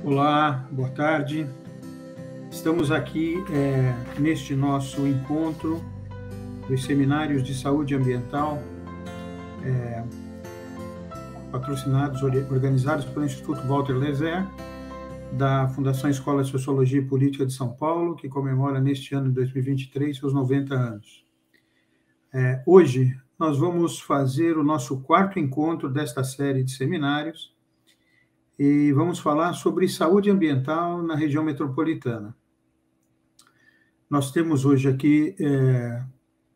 Olá, boa tarde. Estamos aqui neste nosso encontro dos seminários de saúde ambiental, patrocinados, organizados pelo Instituto Walter Lezer, da Fundação Escola de Sociologia e Política de São Paulo, que comemora neste ano de 2023 seus 90 anos. Hoje nós vamos fazer o nosso quarto encontro desta série de seminários e vamos falar sobre saúde ambiental na região metropolitana. Nós temos hoje aqui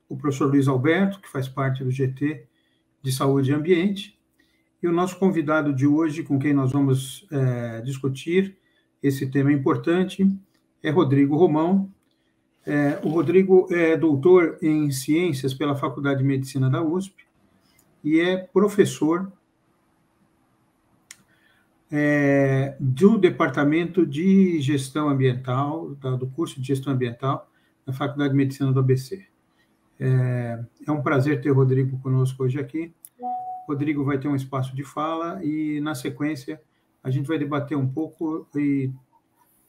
o professor Luiz Alberto, que faz parte do GT de Saúde e Ambiente, e o nosso convidado de hoje, com quem nós vamos discutir esse tema importante, é Rodrigo Romão. O Rodrigo é doutor em Ciências pela Faculdade de Medicina da USP e é professor do Departamento de Gestão Ambiental, do curso de Gestão Ambiental, da Faculdade de Medicina do ABC. É um prazer ter o Rodrigo conosco hoje aqui. O Rodrigo vai ter um espaço de fala e, na sequência, a gente vai debater um pouco e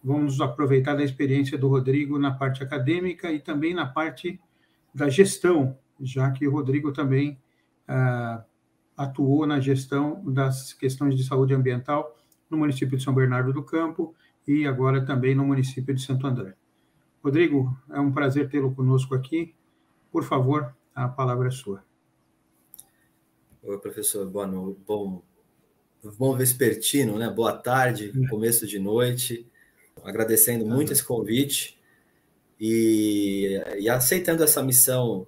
vamos aproveitar da experiência do Rodrigo na parte acadêmica e também na parte da gestão, já que o Rodrigo também atuou na gestão das questões de saúde ambiental no município de São Bernardo do Campo e agora também no município de Santo André. Rodrigo, é um prazer tê-lo conosco aqui. Por favor, a palavra é sua. Oi, professor. Bom vespertino, né? Boa tarde, começo de noite. Agradecendo muito esse convite e aceitando essa missão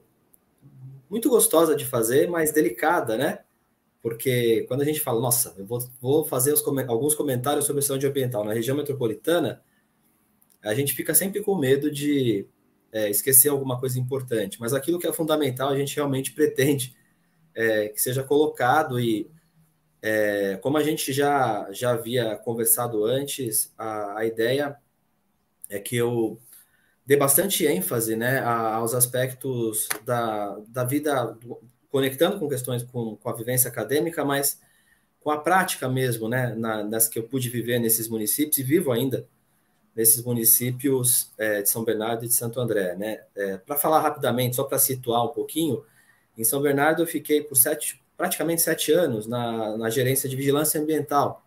muito gostosa de fazer, mas delicada, né? Porque quando a gente fala, nossa, eu vou fazer alguns comentários sobre saúde ambiental na região metropolitana, a gente fica sempre com medo de esquecer alguma coisa importante. Mas aquilo que é fundamental, a gente realmente pretende que seja colocado e, como a gente já havia conversado antes, a ideia é que eu dê bastante ênfase, né, aos aspectos da vida, conectando com questões com a vivência acadêmica, mas com a prática mesmo, né, nas que eu pude viver nesses municípios e vivo ainda nesses municípios de São Bernardo e de Santo André, né. Para falar rapidamente, só para situar um pouquinho, em São Bernardo eu fiquei por praticamente 7 anos na gerência de vigilância ambiental,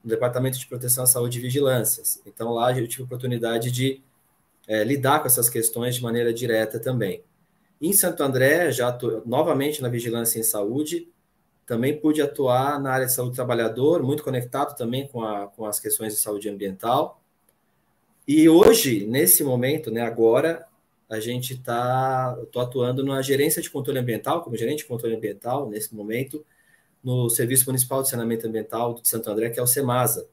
no Departamento de Proteção à Saúde e Vigilâncias. Então lá eu tive a oportunidade de lidar com essas questões de maneira direta também. Em Santo André, já novamente na vigilância em saúde, também pude atuar na área de saúde do trabalhador, muito conectado também com as questões de saúde ambiental. E hoje, nesse momento, né, agora, estou atuando na gerência de controle ambiental, como gerente de controle ambiental, nesse momento, no Serviço Municipal de Saneamento Ambiental de Santo André, que é o SEMASA.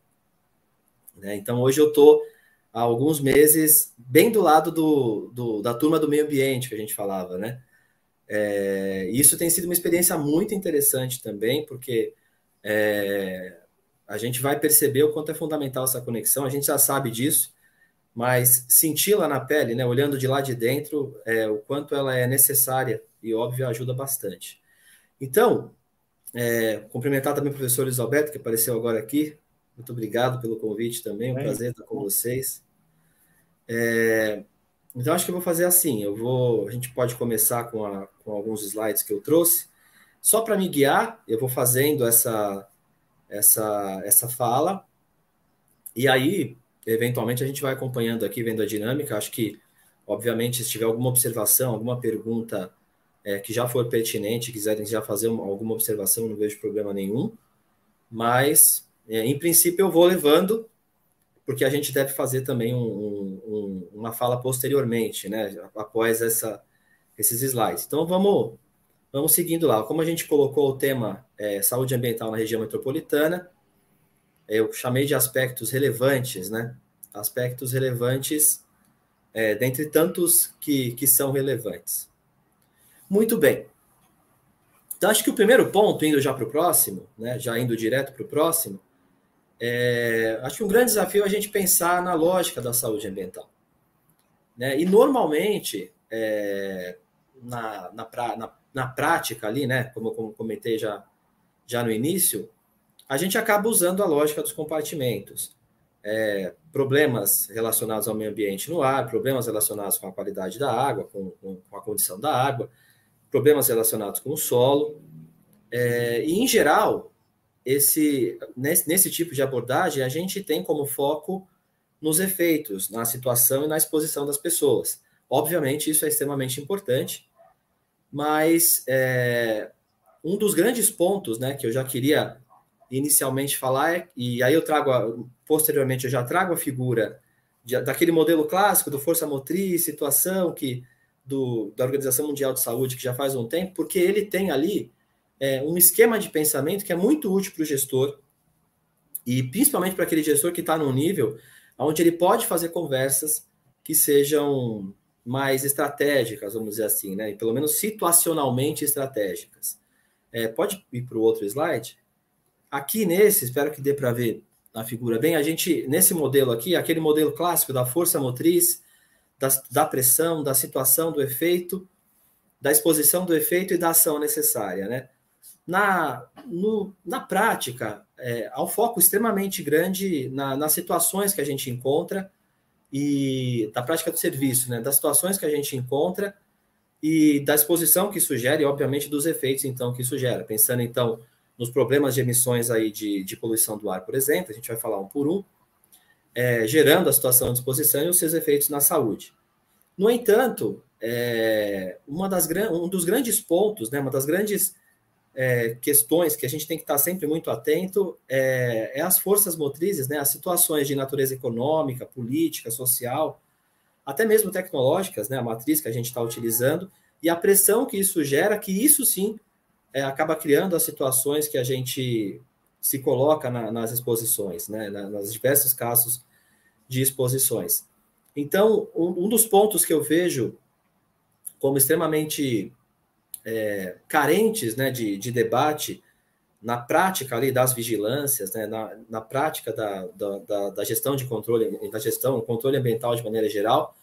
Né? Então, hoje eu estou há alguns meses bem do lado da turma do meio ambiente que a gente falava, né? Isso tem sido uma experiência muito interessante também, porque a gente vai perceber o quanto é fundamental essa conexão, a gente já sabe disso, mas senti-la na pele, né, olhando de lá de dentro, o quanto ela é necessária e, óbvio, ajuda bastante. Então, cumprimentar também o professor Luiz Alberto, que apareceu agora aqui. Muito obrigado pelo convite também, um prazer estar com vocês. Então, acho que eu vou fazer assim, a gente pode começar com alguns slides que eu trouxe. Só para me guiar, eu vou fazendo essa fala, e aí, eventualmente, a gente vai acompanhando aqui, vendo a dinâmica. Acho que, obviamente, se tiver alguma observação, alguma pergunta que já for pertinente, quiserem já fazer alguma observação, não vejo problema nenhum. Mas, em princípio, eu vou levando, porque a gente deve fazer também uma fala posteriormente, né, após esses slides. Então, vamos seguindo lá. Como a gente colocou o tema saúde ambiental na região metropolitana, eu chamei de aspectos relevantes, né? Aspectos relevantes, dentre tantos que são relevantes. Muito bem. Então, acho que o primeiro ponto, indo já para o próximo, né, já indo direto para o próximo, acho que um grande desafio é a gente pensar na lógica da saúde ambiental. Né? E, normalmente, na prática ali, né, como eu comentei já no início, a gente acaba usando a lógica dos compartimentos. problemas relacionados ao meio ambiente no ar, problemas relacionados com a qualidade da água, com a condição da água, problemas relacionados com o solo. E, em geral, nesse tipo de abordagem, a gente tem como foco nos efeitos, na situação e na exposição das pessoas. Obviamente, isso é extremamente importante, mas um dos grandes pontos, né, que eu já queria inicialmente falar, e aí posteriormente eu já trago a figura daquele modelo clássico do força motriz, situação, da Organização Mundial de Saúde, que já faz um tempo, porque ele tem ali um esquema de pensamento que é muito útil para o gestor, e principalmente para aquele gestor que está num nível onde ele pode fazer conversas que sejam mais estratégicas, vamos dizer assim, né? E pelo menos situacionalmente estratégicas. Pode ir para o outro slide? Aqui espero que dê para ver a figura bem, nesse modelo aqui, aquele modelo clássico da força motriz, da pressão, da situação, do efeito, da exposição do efeito e da ação necessária, né? Na prática, há um foco extremamente grande nas situações que a gente encontra e da prática do serviço, né? Das situações que a gente encontra e da exposição que isso gera e, obviamente, dos efeitos, então, que isso gera. Pensando, então, nos problemas de emissões aí de poluição do ar, por exemplo, a gente vai falar um por um, gerando a situação de exposição e os seus efeitos na saúde. No entanto, um dos grandes pontos, né, uma das grandes questões que a gente tem que estar sempre muito atento as forças motrizes, né, as situações de natureza econômica, política, social, até mesmo tecnológicas, né, a matriz que a gente está utilizando, e a pressão que isso gera, que isso sim acaba criando as situações que a gente se coloca nas exposições, né, nos diversos casos de exposições. Então, um dos pontos que eu vejo como extremamente carentes, né, de debate na prática ali das vigilâncias, né, na prática da gestão de controle, controle ambiental de maneira geral,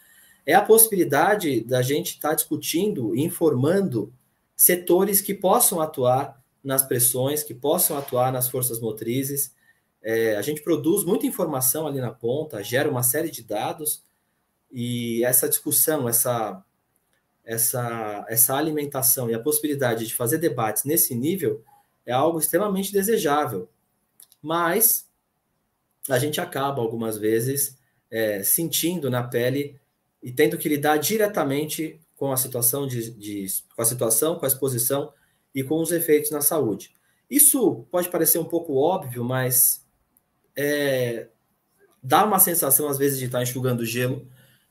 é a possibilidade da gente estar discutindo e informando setores que possam atuar nas pressões, que possam atuar nas forças motrizes. A gente produz muita informação ali na ponta, gera uma série de dados, e essa discussão, essa alimentação e a possibilidade de fazer debates nesse nível é algo extremamente desejável. Mas a gente acaba, algumas vezes, sentindo na pele e tendo que lidar diretamente com a situação, com a exposição e com os efeitos na saúde. Isso pode parecer um pouco óbvio, mas dá uma sensação, às vezes, de estar enxugando gelo,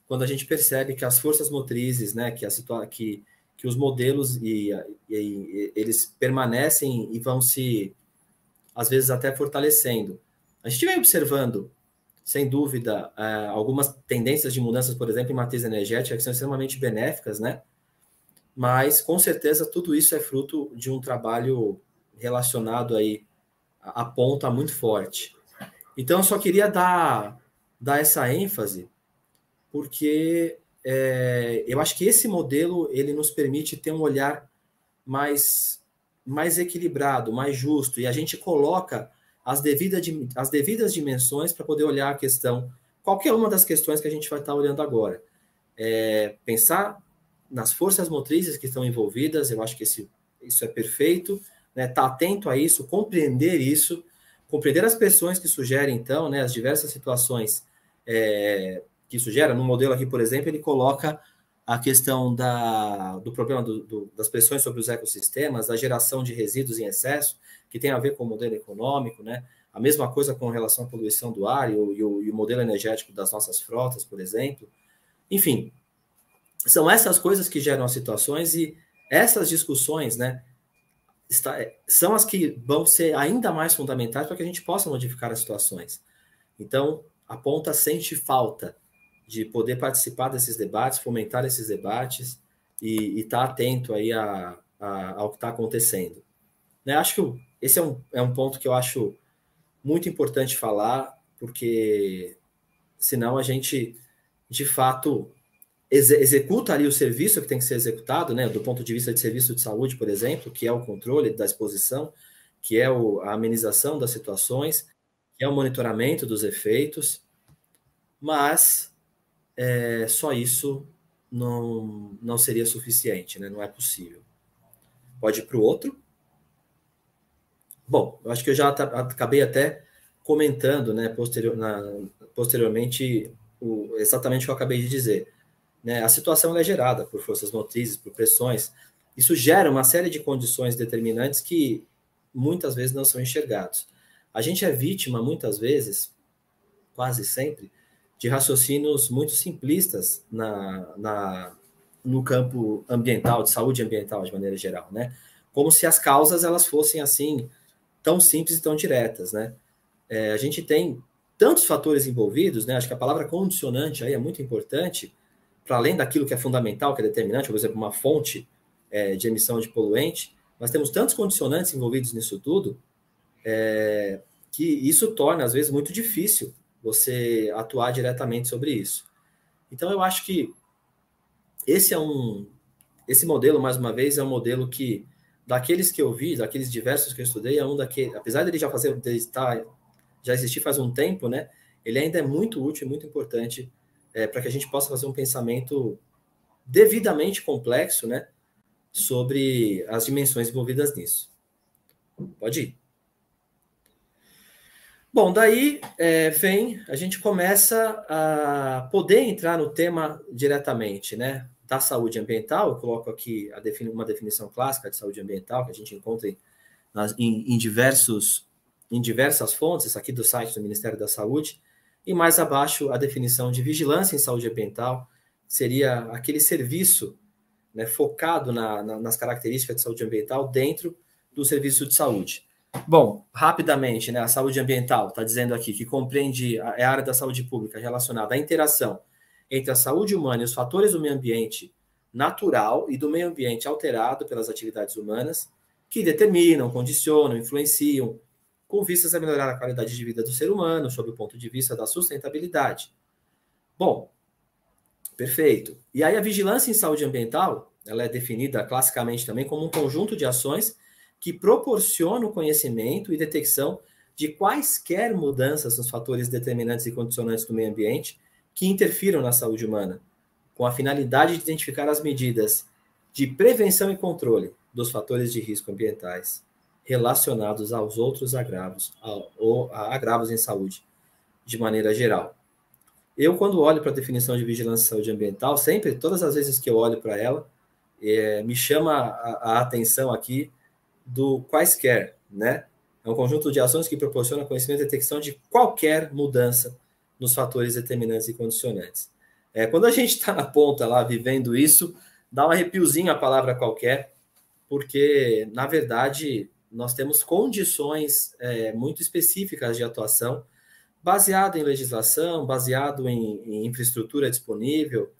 quando a gente percebe que as forças motrizes, né, que os modelos eles permanecem e vão se, às vezes, até fortalecendo. A gente vem observando, sem dúvida, algumas tendências de mudanças, por exemplo, em matriz energética, que são extremamente benéficas, né? Mas, com certeza, tudo isso é fruto de um trabalho relacionado aí à ponta muito forte. Então, eu só queria dar essa ênfase, porque eu acho que esse modelo ele nos permite ter um olhar mais equilibrado, mais justo, e a gente coloca as devidas dimensões para poder olhar a questão, qualquer uma das questões que a gente vai estar olhando agora. Pensar nas forças motrizes que estão envolvidas, eu acho que isso é perfeito, né? Estar atento a isso, compreender as pressões que sugerem, então, né, as diversas situações que isso gera. No modelo aqui, por exemplo, ele coloca a questão do problema das pressões sobre os ecossistemas, da geração de resíduos em excesso, que tem a ver com o modelo econômico, né? A mesma coisa com relação à poluição do ar e o modelo energético das nossas frotas, por exemplo. Enfim, são essas coisas que geram as situações, e essas discussões, né, são as que vão ser ainda mais fundamentais para que a gente possa modificar as situações. Então, a ponta sente falta de poder participar desses debates, fomentar esses debates e estar atento aí ao que está acontecendo. Né? Acho que esse é um ponto que eu acho muito importante falar, porque senão a gente, de fato, executa ali o serviço que tem que ser executado, né? Do ponto de vista de serviço de saúde, por exemplo, que é o controle da exposição, que é a amenização das situações, que é o monitoramento dos efeitos, mas só isso não seria suficiente, né? Não é possível. Pode ir para o outro. Bom, eu acho que eu já acabei até comentando, né, posteriormente exatamente o que eu acabei de dizer. Né? A situação é gerada por forças motrizes, por pressões. Isso gera uma série de condições determinantes que muitas vezes não são enxergados. A gente é vítima, muitas vezes, quase sempre, de raciocínios muito simplistas no campo ambiental, de saúde ambiental de maneira geral, né? Como se as causas elas fossem assim tão simples e tão diretas, né? A gente tem tantos fatores envolvidos, né? Acho que a palavra condicionante aí é muito importante, para além daquilo que é fundamental, que é determinante, por exemplo, uma fonte de emissão de poluente, nós temos tantos condicionantes envolvidos nisso tudo, que isso torna, às vezes, muito difícil você atuar diretamente sobre isso. Então, eu acho que esse modelo, mais uma vez, é um modelo que, daqueles que eu vi, daqueles diversos que eu estudei, é um daqueles, apesar dele já existir faz um tempo, né, ele ainda é muito útil e muito importante para que a gente possa fazer um pensamento devidamente complexo, né, sobre as dimensões envolvidas nisso. Pode ir. Bom, daí a gente começa a poder entrar no tema diretamente, né, da saúde ambiental. Eu coloco aqui uma definição clássica de saúde ambiental que a gente encontra em diversas fontes, aqui do site do Ministério da Saúde, e mais abaixo a definição de vigilância em saúde ambiental, que seria aquele serviço, né, focado nas características de saúde ambiental dentro do serviço de saúde. Bom, rapidamente, né, a saúde ambiental está dizendo aqui que compreende a área da saúde pública relacionada à interação entre a saúde humana e os fatores do meio ambiente natural e do meio ambiente alterado pelas atividades humanas, que determinam, condicionam, influenciam, com vistas a melhorar a qualidade de vida do ser humano, sob o ponto de vista da sustentabilidade. Bom, perfeito. E aí a vigilância em saúde ambiental, ela é definida classicamente também como um conjunto de ações que proporciona o conhecimento e detecção de quaisquer mudanças nos fatores determinantes e condicionantes do meio ambiente que interfiram na saúde humana, com a finalidade de identificar as medidas de prevenção e controle dos fatores de risco ambientais relacionados aos outros agravos, ou a agravos em saúde, de maneira geral. Eu, quando olho para a definição de vigilância em saúde ambiental, sempre, todas as vezes que eu olho para ela, me chama a atenção aqui do quaisquer, né? É um conjunto de ações que proporciona conhecimento e detecção de qualquer mudança nos fatores determinantes e condicionantes. Quando a gente está na ponta lá, vivendo isso, dá um arrepiozinho a palavra qualquer, porque, na verdade, nós temos condições muito específicas de atuação, baseado em legislação, baseado em infraestrutura disponível,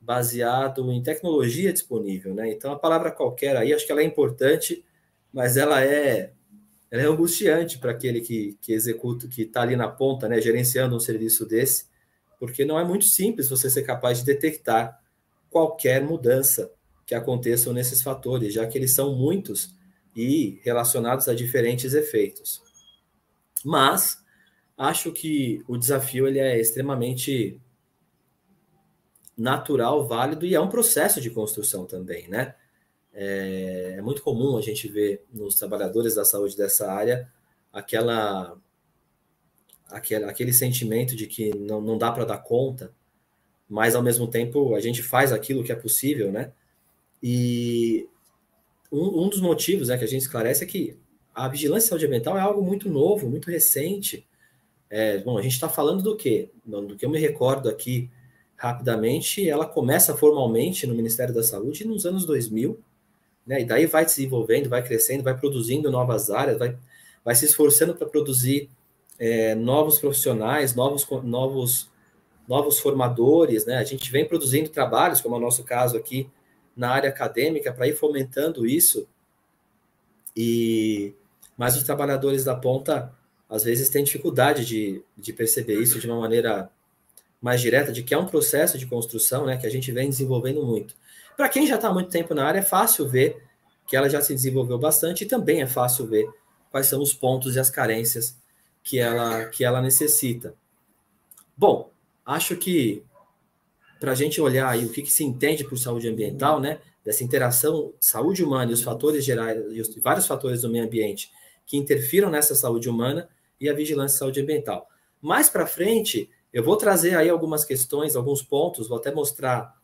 baseado em tecnologia disponível, né? Então, a palavra qualquer aí, acho que ela é importante, mas ela é angustiante para aquele que executa, que está ali na ponta, né, gerenciando um serviço desse, porque não é muito simples você ser capaz de detectar qualquer mudança que aconteçam nesses fatores, já que eles são muitos e relacionados a diferentes efeitos. Mas acho que o desafio ele é extremamente natural, válido e é um processo de construção também, né? É muito comum a gente ver nos trabalhadores da saúde dessa área aquele sentimento de que não dá para dar conta, mas ao mesmo tempo a gente faz aquilo que é possível, né? E um dos motivos, né, que a gente esclarece é que a vigilância em saúde ambiental é algo muito novo, muito recente. Bom, a gente está falando do quê? Do que eu me recordo aqui rapidamente, ela começa formalmente no Ministério da Saúde nos anos 2000, né? E daí vai se desenvolvendo, vai crescendo, vai produzindo novas áreas, vai se esforçando para produzir novos profissionais, novos formadores, né? A gente vem produzindo trabalhos, como é o nosso caso aqui, na área acadêmica, para ir fomentando isso, mas os trabalhadores da ponta, às vezes, têm dificuldade de perceber isso de uma maneira mais direta, de que é um processo de construção, né, que a gente vem desenvolvendo muito. Para quem já está há muito tempo na área, é fácil ver que ela já se desenvolveu bastante e também é fácil ver quais são os pontos e as carências que ela necessita. Bom, acho que para a gente olhar aí o que se entende por saúde ambiental, né, dessa interação saúde humana e os fatores gerais, e os vários fatores do meio ambiente que interfiram nessa saúde humana e a vigilância de saúde ambiental. Mais para frente, eu vou trazer aí algumas questões, alguns pontos, vou até mostrar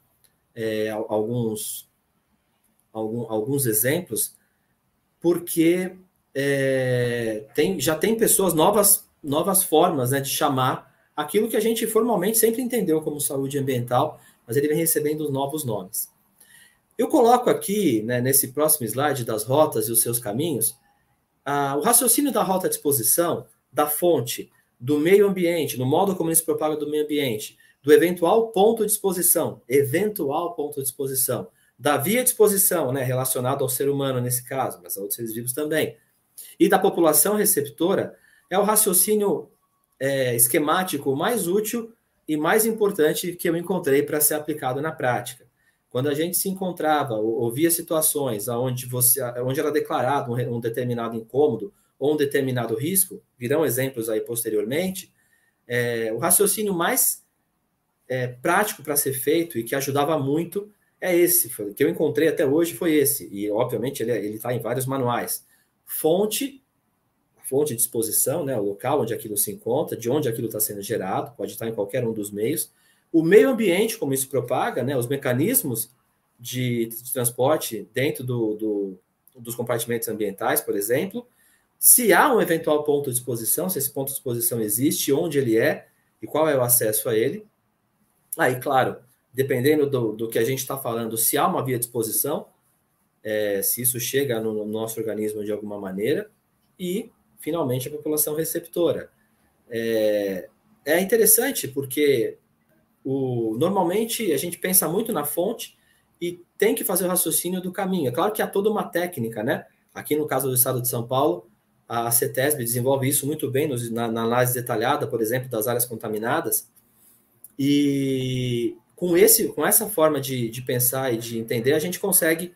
alguns exemplos, porque já tem pessoas novas formas, né, de chamar aquilo que a gente formalmente sempre entendeu como saúde ambiental, mas ele vem recebendo novos nomes. Eu coloco aqui, né, nesse próximo slide das rotas e os seus caminhos, o raciocínio da rota de exposição, da fonte, do meio ambiente, no modo como ele se propaga do meio ambiente, do eventual ponto de exposição, da via de exposição, né, relacionado ao ser humano nesse caso, mas a outros seres vivos também, e da população receptora, é o raciocínio esquemático mais útil e mais importante que eu encontrei para ser aplicado na prática. Quando a gente se encontrava ou via situações onde era declarado um determinado incômodo ou um determinado risco, virão exemplos aí posteriormente, o raciocínio mais prático para ser feito e que ajudava muito é esse, que eu encontrei até hoje foi esse, e obviamente ele está em vários manuais. Fonte de exposição, né, o local onde aquilo se encontra, de onde aquilo está sendo gerado, pode estar em qualquer um dos meios. O meio ambiente, como isso propaga, né, os mecanismos de transporte dentro dos compartimentos ambientais, por exemplo, se há um eventual ponto de exposição, se esse ponto de exposição existe, onde ele é e qual é o acesso a ele. Aí, claro, dependendo do que a gente está falando, se há uma via de exposição, se isso chega no nosso organismo de alguma maneira, e, finalmente, a população receptora. É interessante porque normalmente a gente pensa muito na fonte e tem que fazer o raciocínio do caminho. É claro que há toda uma técnica, né? Aqui no caso do estado de São Paulo, a CETESB desenvolve isso muito bem na análise detalhada, por exemplo, das áreas contaminadas. E com essa forma de pensar e de entender, a gente consegue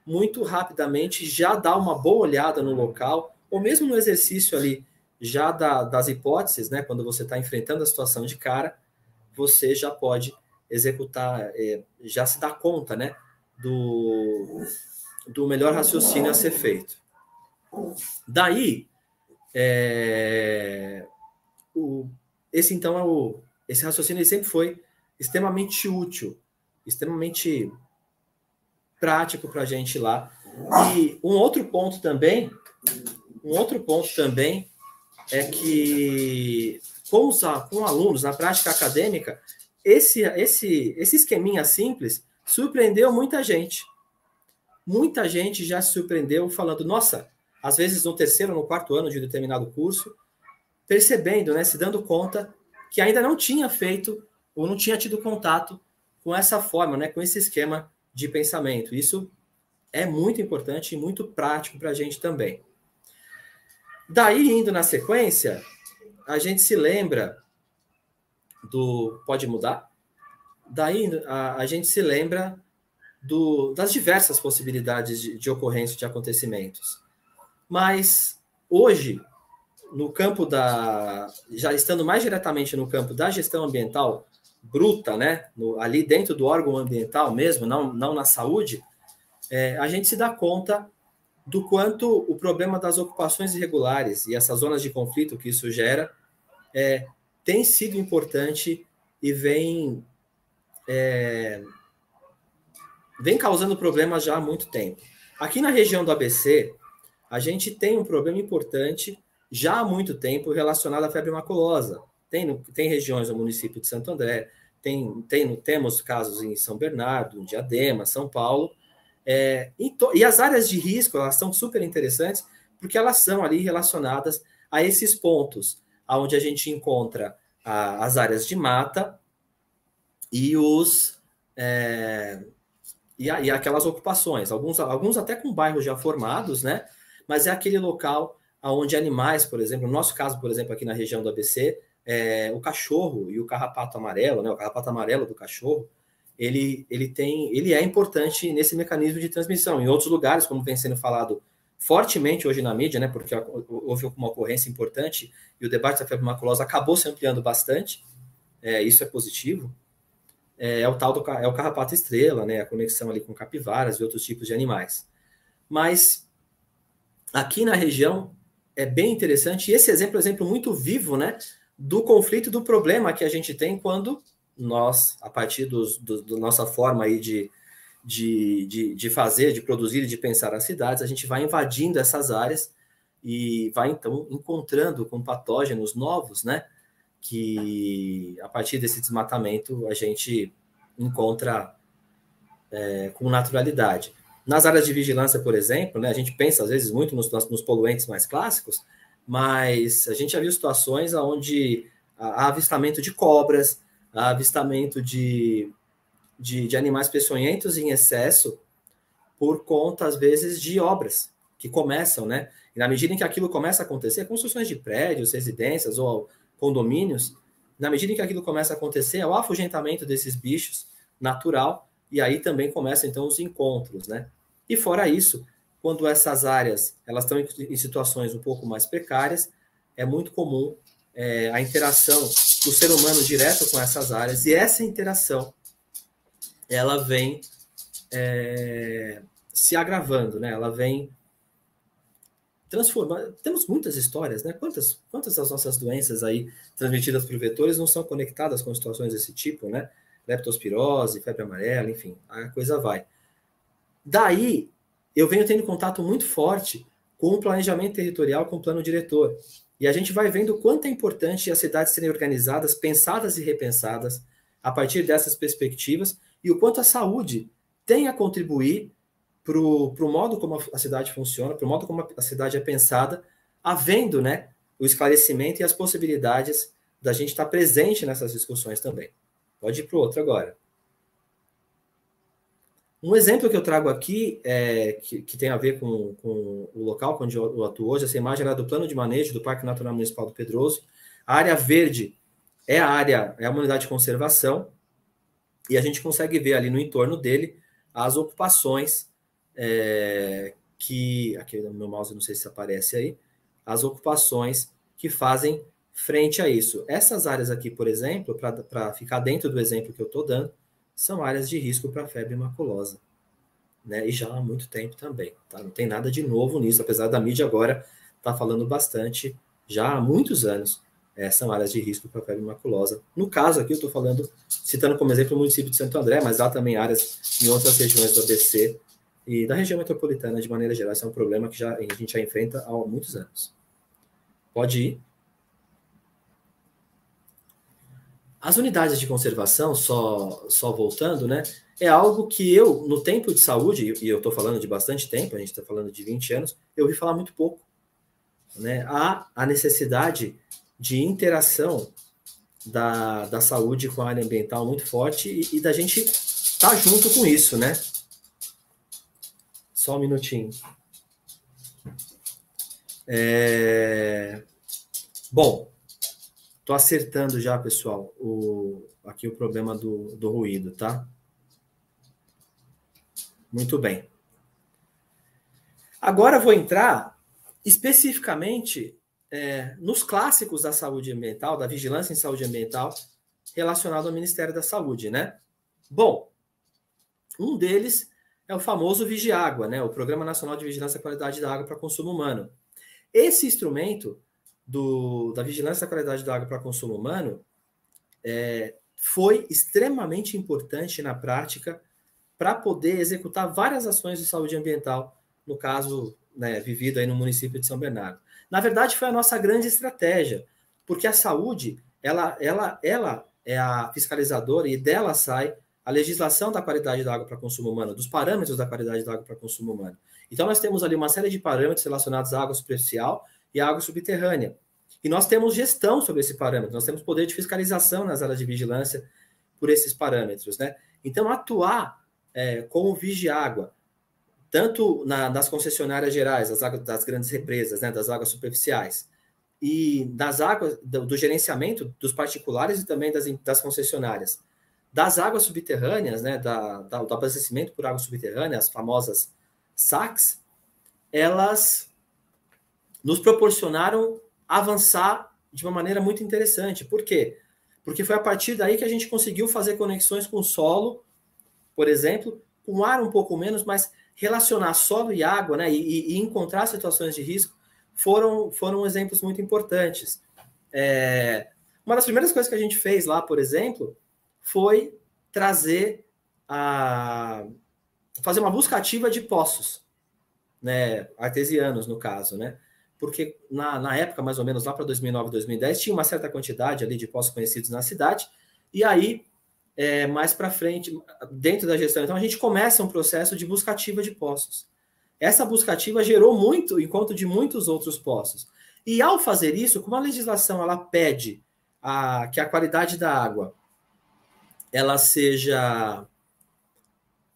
muito rapidamente já dar uma boa olhada no local, ou mesmo no exercício ali, já das hipóteses, né? Quando você está enfrentando a situação de cara, você já pode executar, já se dá conta, né, do melhor raciocínio a ser feito. Daí, esse raciocínio ele sempre foi extremamente útil, extremamente prático para a gente ir lá. E um outro ponto também é que com alunos na prática acadêmica, esse esqueminha simples surpreendeu muita gente. Muita gente já se surpreendeu falando, nossa, às vezes no terceiro ou no quarto ano de um determinado curso, percebendo, né, se dando conta que ainda não tinha feito ou não tinha tido contato com essa forma, né, com esse esquema de pensamento. Isso é muito importante e muito prático para a gente também. Daí, indo na sequência, a gente se lembra Pode mudar? Daí, a gente se lembra das diversas possibilidades de ocorrência de acontecimentos. Mas, hoje, no campo já estando mais diretamente no campo da gestão ambiental bruta, né, ali dentro do órgão ambiental mesmo, não na saúde, a gente se dá conta do quanto o problema das ocupações irregulares e essas zonas de conflito que isso gera tem sido importante e vem causando problemas já há muito tempo. Aqui na região do ABC, a gente tem um problema importante já há muito tempo relacionado à febre maculosa. Tem regiões no município de Santo André, temos casos em São Bernardo, em Diadema, São Paulo, e as áreas de risco, elas são super interessantes, porque elas são ali relacionadas a esses pontos, onde a gente encontra as áreas de mata e e aquelas ocupações, alguns até com bairros já formados, né? Mas é aquele local onde animais, por exemplo, no nosso caso, por exemplo, aqui na região do ABC, o cachorro e o carrapato amarelo, né? O carrapato amarelo do cachorro, ele é importante nesse mecanismo de transmissão. Em outros lugares, como vem sendo falado fortemente hoje na mídia, né? Porque houve uma ocorrência importante e o debate da febre maculosa acabou se ampliando bastante. isso é positivo, é o tal é o carrapato estrela, né? A conexão ali com capivaras e outros tipos de animais. Mas aqui na região é bem interessante, e esse exemplo é um exemplo muito vivo, né, do conflito e do problema que a gente tem quando nós, a partir da nossa forma aí de fazer, de produzir e de pensar as cidades, a gente vai invadindo essas áreas e vai, então, encontrando com patógenos novos, né, que a partir desse desmatamento a gente encontra com naturalidade. Nas áreas de vigilância, por exemplo, né, a gente pensa às vezes muito nos poluentes mais clássicos, mas a gente já viu situações onde há avistamento de cobras, há avistamento de animais peçonhentos em excesso por conta, às vezes, de obras que começam, né? E na medida em que aquilo começa a acontecer, construções de prédios, residências ou condomínios, na medida em que aquilo começa a acontecer, é o afugentamento desses bichos natural, e aí também começam, então, os encontros, né? E fora isso, quando essas áreas elas estão em situações um pouco mais precárias, é muito comum a interação do ser humano direto com essas áreas, e essa interação ela vem se agravando, né? Ela vem transformando. Temos muitas histórias, né? Quantas das nossas doenças aí transmitidas por vetores não são conectadas com situações desse tipo, né? Leptospirose, febre amarela, enfim, a coisa vai. Daí, eu venho tendo contato muito forte com o planejamento territorial, com o plano diretor. E a gente vai vendo o quanto é importante as cidades serem organizadas, pensadas e repensadas a partir dessas perspectivas, e o quanto a saúde tem a contribuir para o modo como a cidade funciona, para o modo como a cidade é pensada, havendo, né, o esclarecimento e as possibilidades da gente estar presente nessas discussões também. Pode ir para o outro agora. Um exemplo que eu trago aqui, que tem a ver com o local onde eu atuo hoje, essa imagem era do plano de manejo do Parque Natural Municipal do Pedroso. A área verde é a unidade de conservação, e a gente consegue ver ali no entorno dele as ocupações aqui no meu mouse, não sei se aparece aí, as ocupações que fazem frente a isso. Essas áreas aqui, por exemplo, para ficar dentro do exemplo que eu estou dando, são áreas de risco para febre maculosa, né? E já há muito tempo também, tá? Não tem nada de novo nisso, apesar da mídia agora estar falando bastante, já há muitos anos, são áreas de risco para febre maculosa. No caso aqui, eu estou citando como exemplo o município de Santo André, mas há também áreas em outras regiões do ABC e da região metropolitana, de maneira geral. Esse é um problema que a gente já enfrenta há muitos anos. Pode ir. As unidades de conservação, só voltando, né, é algo que eu, no tempo de saúde, e eu estou falando de bastante tempo, a gente está falando de 20 anos, eu ouvi falar muito pouco. Né? Há a necessidade de interação da saúde com a área ambiental muito forte e da gente estar junto com isso, né? Só um minutinho. Bom, estou acertando já, pessoal, aqui o problema do ruído, tá? Muito bem. Agora vou entrar especificamente nos clássicos da saúde ambiental, da vigilância em saúde ambiental, relacionado ao Ministério da Saúde, né? Bom, um deles é o famoso Vigiágua, né? O Programa Nacional de Vigilância da Qualidade da Água para Consumo Humano. Esse instrumento da vigilância da qualidade da água para consumo humano foi extremamente importante na prática para poder executar várias ações de saúde ambiental, no caso, né, vivido aí no município de São Bernardo. Na verdade, foi a nossa grande estratégia, porque a saúde, ela é a fiscalizadora e dela sai a legislação da qualidade da água para consumo humano, dos parâmetros da qualidade da água para consumo humano. Então, nós temos ali uma série de parâmetros relacionados à água superficial e à água subterrânea. E nós temos gestão sobre esse parâmetro, nós temos poder de fiscalização nas áreas de vigilância por esses parâmetros, né? Então, atuar como Vigiágua, tanto nas concessionárias gerais, das grandes represas, né, das águas superficiais, e das águas, do gerenciamento dos particulares e também das concessionárias, das águas subterrâneas, né, do abastecimento por água subterrânea, as famosas SACs, elas nos proporcionaram avançar de uma maneira muito interessante. Por quê? porque foi a partir daí que a gente conseguiu fazer conexões com o solo, por exemplo, com ar um pouco menos, mas relacionar solo e água, né, e encontrar situações de risco foram exemplos muito importantes. Uma das primeiras coisas que a gente fez lá, por exemplo, foi fazer uma busca ativa de poços, né, artesianos, no caso, né? Porque na época, mais ou menos lá para 2009, 2010, tinha uma certa quantidade ali de poços conhecidos na cidade, e aí, mais para frente, dentro da gestão, então a gente começa um processo de busca ativa de poços. Essa busca ativa gerou muito encontro de muitos outros poços. E ao fazer isso, como a legislação ela pede que a qualidade da água ela seja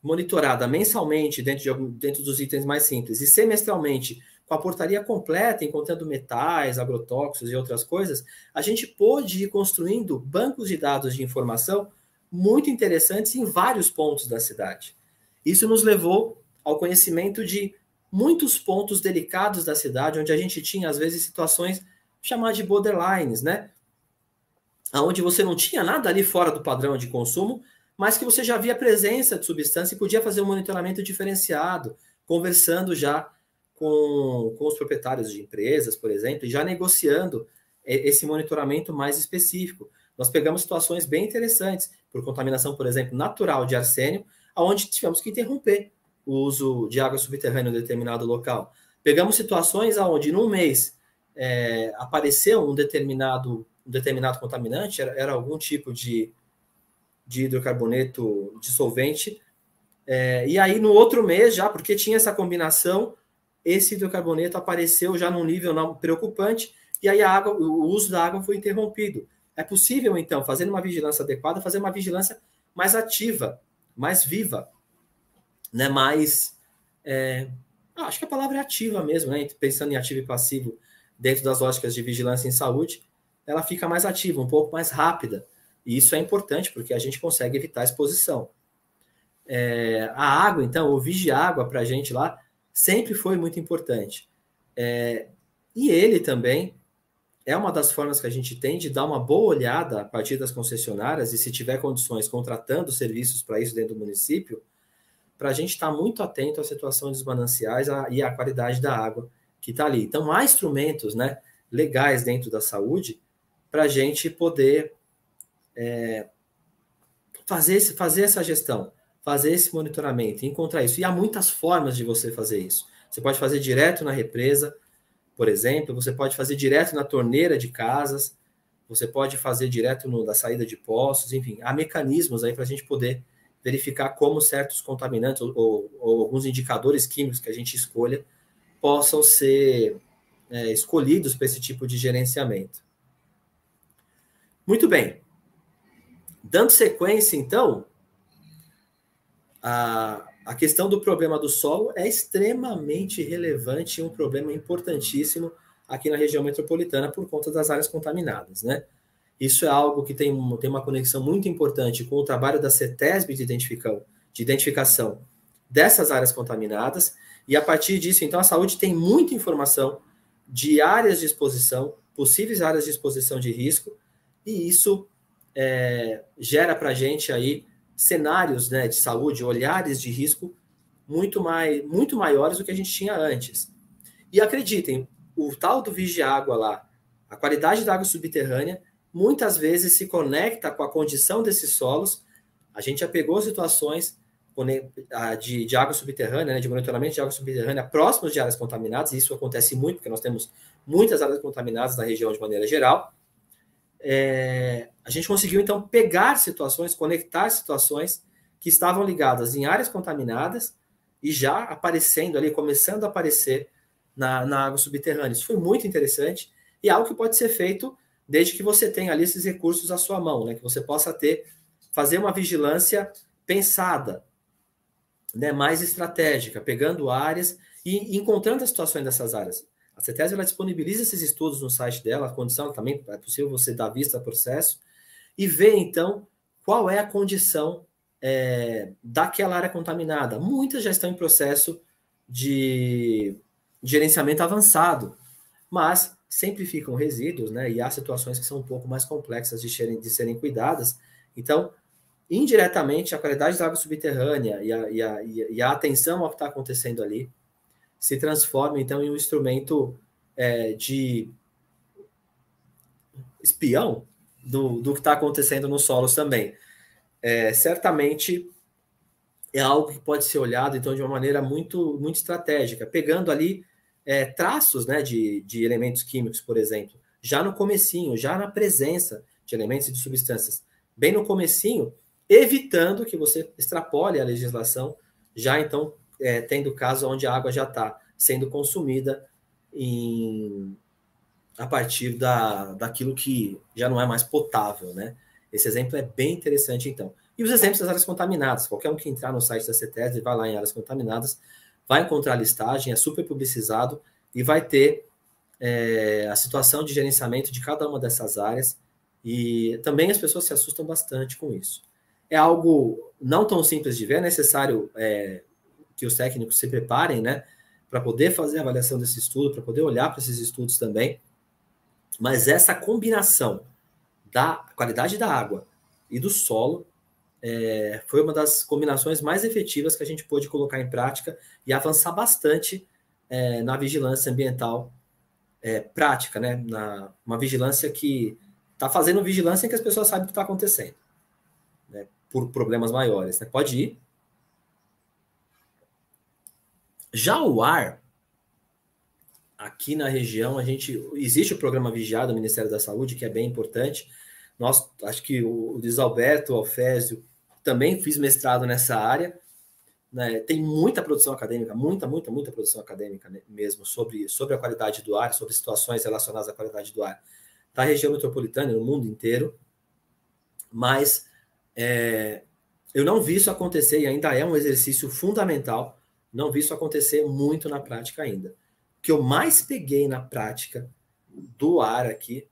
monitorada mensalmente dentro dos itens mais simples e semestralmente com a portaria completa, encontrando metais, agrotóxicos e outras coisas, a gente pôde ir construindo bancos de dados de informação muito interessantes em vários pontos da cidade. Isso nos levou ao conhecimento de muitos pontos delicados da cidade, onde a gente tinha, às vezes, situações chamadas de borderlines, né? Onde você não tinha nada ali fora do padrão de consumo, mas que você já via presença de substância e podia fazer um monitoramento diferenciado, conversando já com os proprietários de empresas, por exemplo, e já negociando esse monitoramento mais específico. Nós pegamos situações bem interessantes, por contaminação, por exemplo, natural de arsênio, onde tivemos que interromper o uso de água subterrânea em determinado local. Pegamos situações onde, num mês, apareceu um determinado contaminante, era algum tipo de hidrocarboneto dissolvente, e aí no outro mês já, porque tinha essa combinação, esse hidrocarboneto apareceu já num nível não preocupante, e aí o uso da água foi interrompido. É possível, então, fazendo uma vigilância adequada, fazer uma vigilância mais ativa, mais viva, né? Acho que a palavra é ativa mesmo, né? Pensando em ativo e passivo, dentro das lógicas de vigilância em saúde, ela fica mais ativa, um pouco mais rápida. E isso é importante, porque a gente consegue evitar a exposição. A água, então, o vigia-água para a gente lá, sempre foi muito importante. E ele também é uma das formas que a gente tem de dar uma boa olhada a partir das concessionárias, e se tiver condições, contratando serviços para isso dentro do município, para a gente estar muito atento à situação dos mananciais e à qualidade da água que está ali. Então, há instrumentos, né, legais dentro da saúde para a gente poder fazer essa gestão, fazer esse monitoramento, encontrar isso. E há muitas formas de você fazer isso. Você pode fazer direto na represa, por exemplo, você pode fazer direto na torneira de casas, você pode fazer direto da saída de poços, enfim, há mecanismos aí para a gente poder verificar como certos contaminantes ou alguns indicadores químicos que a gente escolha possam ser escolhidos para esse tipo de gerenciamento. Muito bem. Dando sequência, então, a questão do problema do solo é extremamente relevante e um problema importantíssimo aqui na região metropolitana por conta das áreas contaminadas, né? Isso é algo que tem uma conexão muito importante com o trabalho da CETESB de identificação dessas áreas contaminadas, e a partir disso, então, a saúde tem muita informação de áreas de exposição, possíveis áreas de exposição de risco, e isso gera para a gente aí cenários, né, de saúde, olhares de risco muito maiores do que a gente tinha antes. E acreditem, o tal do vigia-água lá, a qualidade da água subterrânea, muitas vezes se conecta com a condição desses solos. A gente já pegou situações de água subterrânea, né, de monitoramento de água subterrânea próximos de áreas contaminadas, e isso acontece muito, porque nós temos muitas áreas contaminadas na região de maneira geral. A gente conseguiu, então, pegar situações, conectar situações que estavam ligadas em áreas contaminadas e já aparecendo ali, começando a aparecer na água subterrânea. Isso foi muito interessante e é algo que pode ser feito desde que você tenha ali esses recursos à sua mão, né? Que você possa fazer uma vigilância pensada, né? Mais estratégica, pegando áreas e encontrando as situações dessas áreas. A CETESB ela disponibiliza esses estudos no site dela, a condição também é possível você dar vista ao processo e ver, então, qual é a condição daquela área contaminada. Muitas já estão em processo de gerenciamento avançado, mas sempre ficam resíduos, né? E há situações que são um pouco mais complexas de serem cuidadas. Então, indiretamente, a qualidade da água subterrânea e a atenção ao que está acontecendo ali se transforma, então, em um instrumento de espião do que está acontecendo nos solos também. Certamente é algo que pode ser olhado, então, de uma maneira muito, muito estratégica, pegando ali traços, né, de elementos químicos, por exemplo, já no comecinho, já na presença de elementos e de substâncias, bem no comecinho, evitando que você extrapole a legislação, já então tendo caso onde a água já está sendo consumida a partir daquilo que já não é mais potável, né? Esse exemplo é bem interessante, então. E os exemplos das áreas contaminadas, qualquer um que entrar no site da CETESB vai lá em áreas contaminadas, vai encontrar a listagem, é super publicizado e vai ter a situação de gerenciamento de cada uma dessas áreas, e também as pessoas se assustam bastante com isso. É algo não tão simples de ver, é necessário que os técnicos se preparem, né, para poder fazer a avaliação desse estudo, para poder olhar para esses estudos também, mas essa combinação da qualidade da água e do solo foi uma das combinações mais efetivas que a gente pôde colocar em prática e avançar bastante na vigilância ambiental prática, né? Uma vigilância que está fazendo vigilância em que as pessoas sabem o que está acontecendo, né? Por problemas maiores, né? Pode ir. Já o ar, aqui na região, existe o programa Vigiado do Ministério da Saúde, que é bem importante. Acho que o Luiz Alberto, o Alfésio, também fiz mestrado nessa área, né? Tem muita produção acadêmica, muita produção acadêmica, né, mesmo, sobre a qualidade do ar, sobre situações relacionadas à qualidade do ar da região metropolitana e no mundo inteiro, mas eu não vi isso acontecer, e ainda é um exercício fundamental, não vi isso acontecer muito na prática ainda. O que eu mais peguei na prática do ar aqui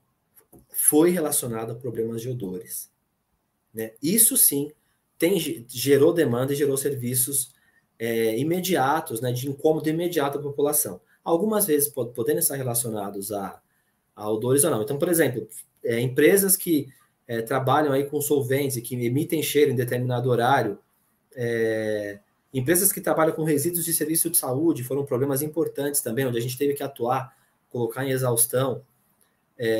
foi relacionado a problemas de odores, né? Isso sim gerou demanda e gerou serviços imediatos, né, de incômodo imediato à população. Algumas vezes podendo estar relacionados a odores ou não. Então, por exemplo, empresas que trabalham aí com solventes e que emitem cheiro em determinado horário, empresas que trabalham com resíduos de serviço de saúde, foram problemas importantes também, onde a gente teve que atuar, colocar em exaustão.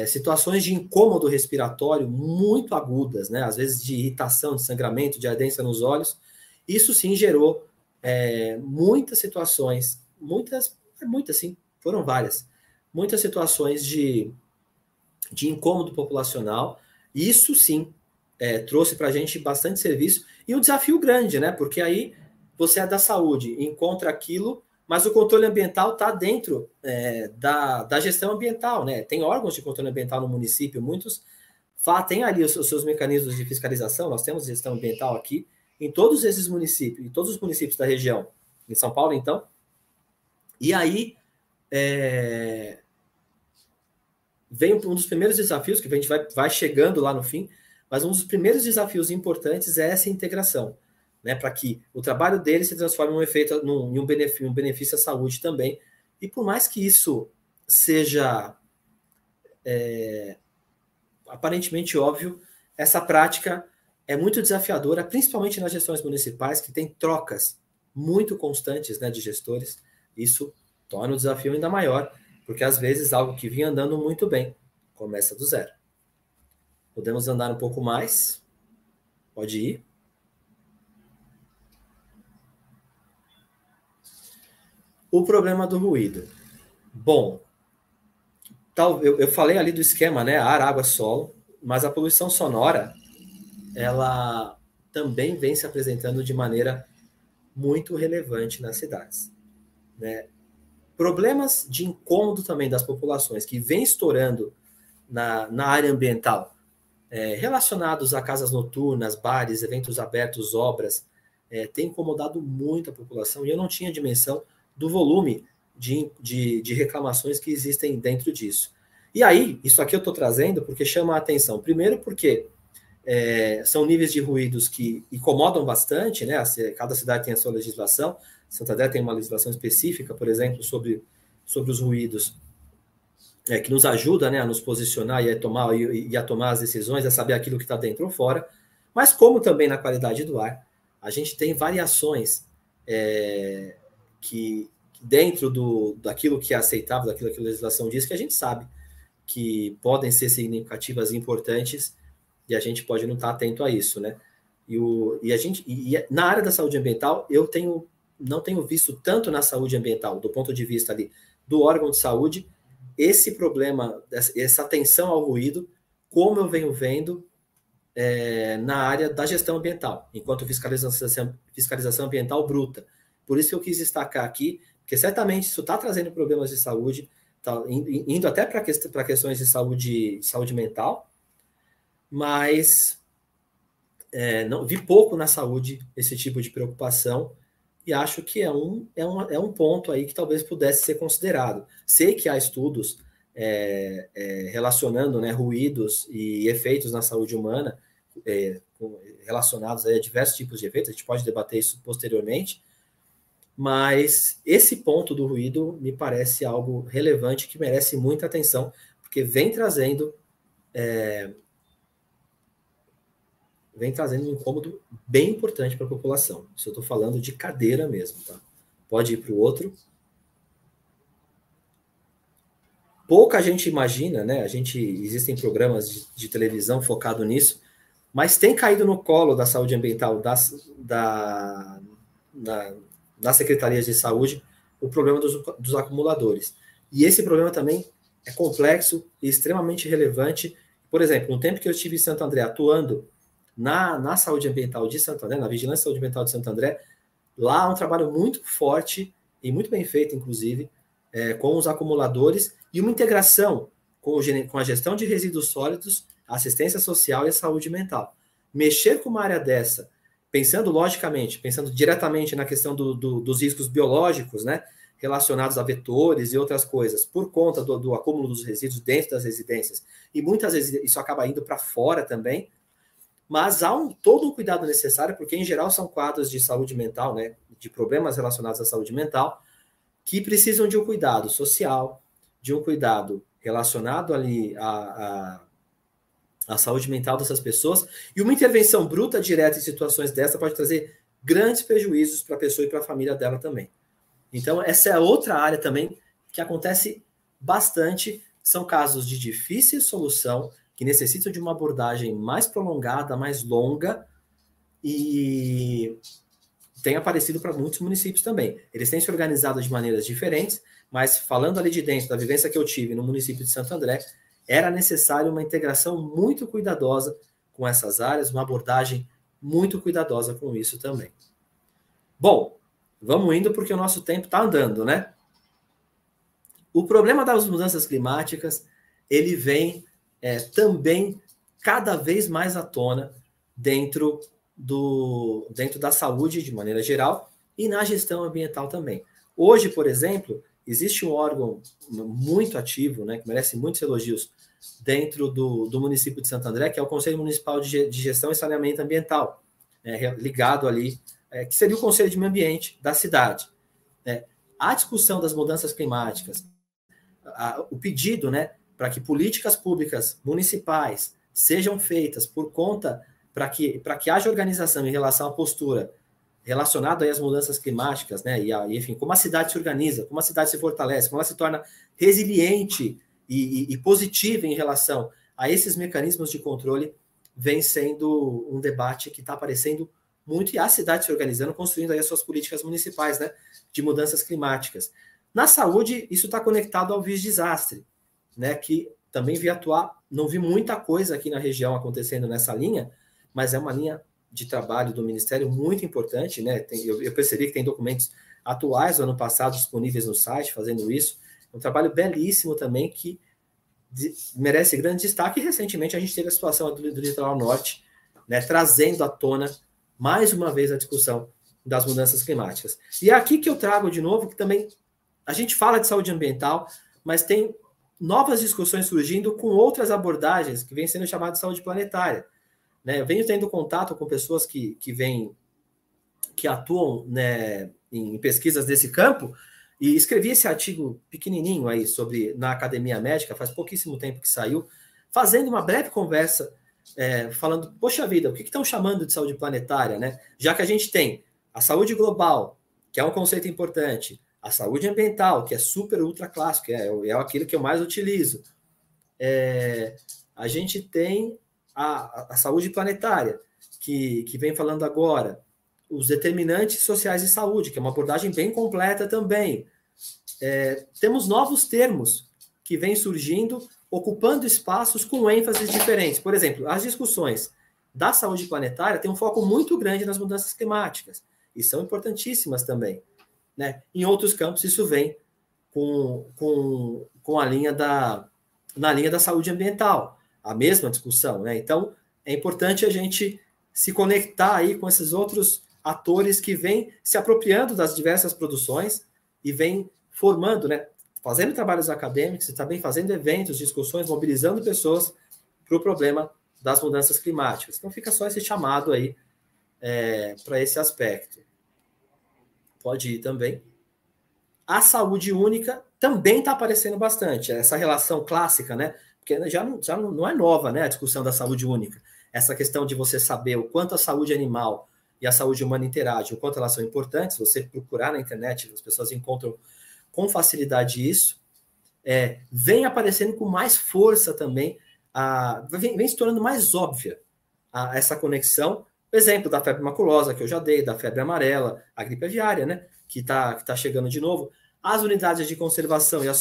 Situações de incômodo respiratório muito agudas, né? Às vezes de irritação, de sangramento, de ardência nos olhos. Isso sim gerou muitas situações, muitas sim, foram várias, muitas situações de incômodo populacional. Isso sim trouxe para a gente bastante serviço e um desafio grande, né? Porque aí você é da saúde, encontra aquilo, mas o controle ambiental está dentro da gestão ambiental, né? Tem órgãos de controle ambiental no município, muitos têm ali os seus mecanismos de fiscalização. Nós temos gestão ambiental aqui em todos esses municípios, em todos os municípios da região, em São Paulo, então. E aí vem um dos primeiros desafios, que a gente vai chegando lá no fim, mas um dos primeiros desafios importantes é essa integração, né, para que o trabalho dele se transforme em um benefício à saúde também. E por mais que isso seja aparentemente óbvio, essa prática é muito desafiadora, principalmente nas gestões municipais, que tem trocas muito constantes, né, de gestores. Isso torna o desafio ainda maior, porque às vezes algo que vinha andando muito bem começa do zero. Podemos andar um pouco mais? Pode ir. O problema do ruído. Bom, eu falei ali do esquema, né? Ar, água, solo, mas a poluição sonora, ela também vem se apresentando de maneira muito relevante nas cidades, né? Problemas de incômodo também das populações que vem estourando na área ambiental, relacionados a casas noturnas, bares, eventos abertos, obras, tem incomodado muito a população, e eu não tinha dimensão do volume de reclamações que existem dentro disso. E aí, isso aqui eu estou trazendo porque chama a atenção. Primeiro porque são níveis de ruídos que incomodam bastante, né? Cada cidade tem a sua legislação. Santander tem uma legislação específica, por exemplo, sobre os ruídos que nos ajuda, né, a nos posicionar e a tomar as decisões, a saber aquilo que está dentro ou fora, mas como também na qualidade do ar, a gente tem variações que dentro daquilo que é aceitável, daquilo que a legislação diz, que a gente sabe que podem ser significativas e importantes, e a gente pode não estar atento a isso, né? Na área da saúde ambiental, eu não tenho visto tanto na saúde ambiental, do ponto de vista ali do órgão de saúde, esse problema, essa atenção ao ruído, como eu venho vendo na área da gestão ambiental, enquanto fiscalização ambiental bruta. Por isso que eu quis destacar aqui, porque certamente isso está trazendo problemas de saúde, tá indo até para questões de saúde mental, mas não vi pouco na saúde esse tipo de preocupação, e acho que é um ponto aí que talvez pudesse ser considerado. Sei que há estudos relacionando, né, ruídos e efeitos na saúde humana, relacionados a diversos tipos de efeitos, a gente pode debater isso posteriormente, mas esse ponto do ruído me parece algo relevante que merece muita atenção, porque vem trazendo um incômodo bem importante para a população. Isso eu estou falando de cadeira mesmo, tá? Pode ir para o outro. Pouca gente imagina, né? Existem programas de televisão focado nisso, mas tem caído no colo da saúde ambiental, das secretarias de saúde, o problema dos acumuladores. E esse problema também é complexo e extremamente relevante. Por exemplo, no tempo que eu estive em Santo André atuando na saúde ambiental de Santo André, na vigilância de saúde ambiental de Santo André, lá há um trabalho muito forte e muito bem feito, inclusive, com os acumuladores e uma integração com a gestão de resíduos sólidos, a assistência social e a saúde mental. Mexer com uma área dessa, pensando diretamente na questão dos riscos biológicos, né, relacionados a vetores e outras coisas, por conta do acúmulo dos resíduos dentro das residências, e muitas vezes isso acaba indo para fora também, mas há todo um cuidado necessário, porque em geral são quadros de saúde mental, né, de problemas relacionados à saúde mental, que precisam de um cuidado social, de um cuidado relacionado ali à saúde mental dessas pessoas, e uma intervenção bruta, direta em situações dessa pode trazer grandes prejuízos para a pessoa e para a família dela também. Então, essa é outra área também que acontece bastante, são casos de difícil solução, que necessitam de uma abordagem mais prolongada, mais longa, e tem aparecido para muitos municípios também. Eles têm se organizado de maneiras diferentes, mas falando ali de dentro da vivência que eu tive no município de Santo André, era necessário uma integração muito cuidadosa com essas áreas, uma abordagem muito cuidadosa com isso também. Bom, vamos indo porque o nosso tempo está andando, né? O problema das mudanças climáticas, ele vem também cada vez mais à tona dentro da saúde de maneira geral e na gestão ambiental também. Hoje, por exemplo, existe um órgão muito ativo, né, que merece muitos elogios dentro do município de Santo André, que é o Conselho Municipal de Gestão e Saneamento Ambiental, ligado ali, que seria o Conselho de Meio Ambiente da cidade. A discussão das mudanças climáticas, o pedido, né, para que políticas públicas municipais sejam feitas por conta, para que haja organização em relação à postura relacionada às mudanças climáticas, né, e enfim, como a cidade se organiza, como a cidade se fortalece, como ela se torna resiliente e positiva em relação a esses mecanismos de controle, vem sendo um debate que está aparecendo muito, e a cidade se organizando, construindo aí as suas políticas municipais, né, de mudanças climáticas. Na saúde, isso está conectado ao Visdesastre, né, que também vi atuar, não vi muita coisa aqui na região acontecendo nessa linha, mas é uma linha de trabalho do Ministério muito importante, né? Eu percebi que tem documentos atuais do ano passado disponíveis no site fazendo isso. É um trabalho belíssimo também que merece grande destaque. E recentemente a gente teve a situação do Litoral Norte, né, trazendo à tona mais uma vez a discussão das mudanças climáticas. E é aqui que eu trago de novo que também a gente fala de saúde ambiental, mas tem novas discussões surgindo com outras abordagens que vêm sendo chamadas de saúde planetária. Né? Eu venho tendo contato com pessoas que atuam, né, em pesquisas desse campo, E escrevi esse artigo pequenininho aí na Academia Médica, faz pouquíssimo tempo que saiu, fazendo uma breve conversa, falando, poxa vida, o que estão chamando de saúde planetária, né? Já que a gente tem a saúde global, que é um conceito importante, a saúde ambiental, que é super ultra clássico, é aquilo que eu mais utilizo. A gente tem a saúde planetária, que vem falando agora, os determinantes sociais de saúde, que é uma abordagem bem completa também. Temos novos termos que vêm surgindo, ocupando espaços com ênfases diferentes. Por exemplo, as discussões da saúde planetária têm um foco muito grande nas mudanças climáticas, e são importantíssimas também, né? Em outros campos, isso vem com a linha na linha da saúde ambiental, a mesma discussão, né? Então, é importante a gente se conectar aí com esses outros atores que vêm se apropriando das diversas produções e vêm formando, né? Fazendo trabalhos acadêmicos e também fazendo eventos, discussões, mobilizando pessoas para o problema das mudanças climáticas. Então, fica só esse chamado aí para esse aspecto. Pode ir também. A saúde única também está aparecendo bastante. Essa relação clássica, né? Porque já não é nova, né? A discussão da saúde única. Essa questão de você saber o quanto a saúde animal e a saúde humana interagem, o quanto elas são importantes. Você procurar na internet, as pessoas encontram com facilidade isso. Vem aparecendo com mais força também, vem se tornando mais óbvia essa conexão. Exemplo da febre maculosa, que eu já dei, da febre amarela, a gripe aviária, né? Que tá chegando de novo. As unidades de conservação e a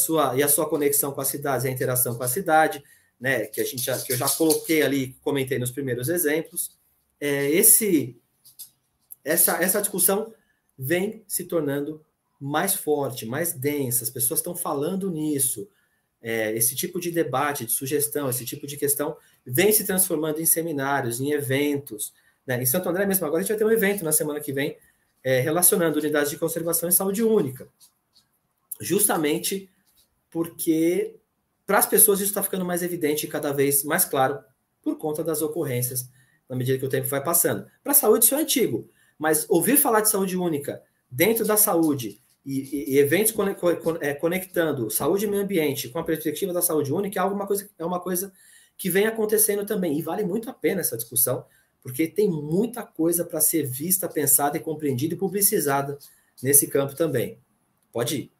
sua conexão com as cidades, a interação com a cidade, né? Que eu já coloquei ali, comentei nos primeiros exemplos. Essa discussão vem se tornando mais forte, mais densa, as pessoas estão falando nisso. Esse tipo de debate, de sugestão, esse tipo de questão vem se transformando em seminários, em eventos, né? Em Santo André mesmo, agora a gente vai ter um evento na semana que vem relacionando unidades de conservação e saúde única. Justamente porque para as pessoas isso está ficando mais evidente e cada vez mais claro por conta das ocorrências na medida que o tempo vai passando. Para a saúde isso é antigo, mas ouvir falar de saúde única dentro da saúde e eventos conectando saúde e meio ambiente com a perspectiva da saúde única é uma coisa que vem acontecendo também. E vale muito a pena essa discussão, porque tem muita coisa para ser vista, pensada e compreendida e publicizada nesse campo também. Pode ir.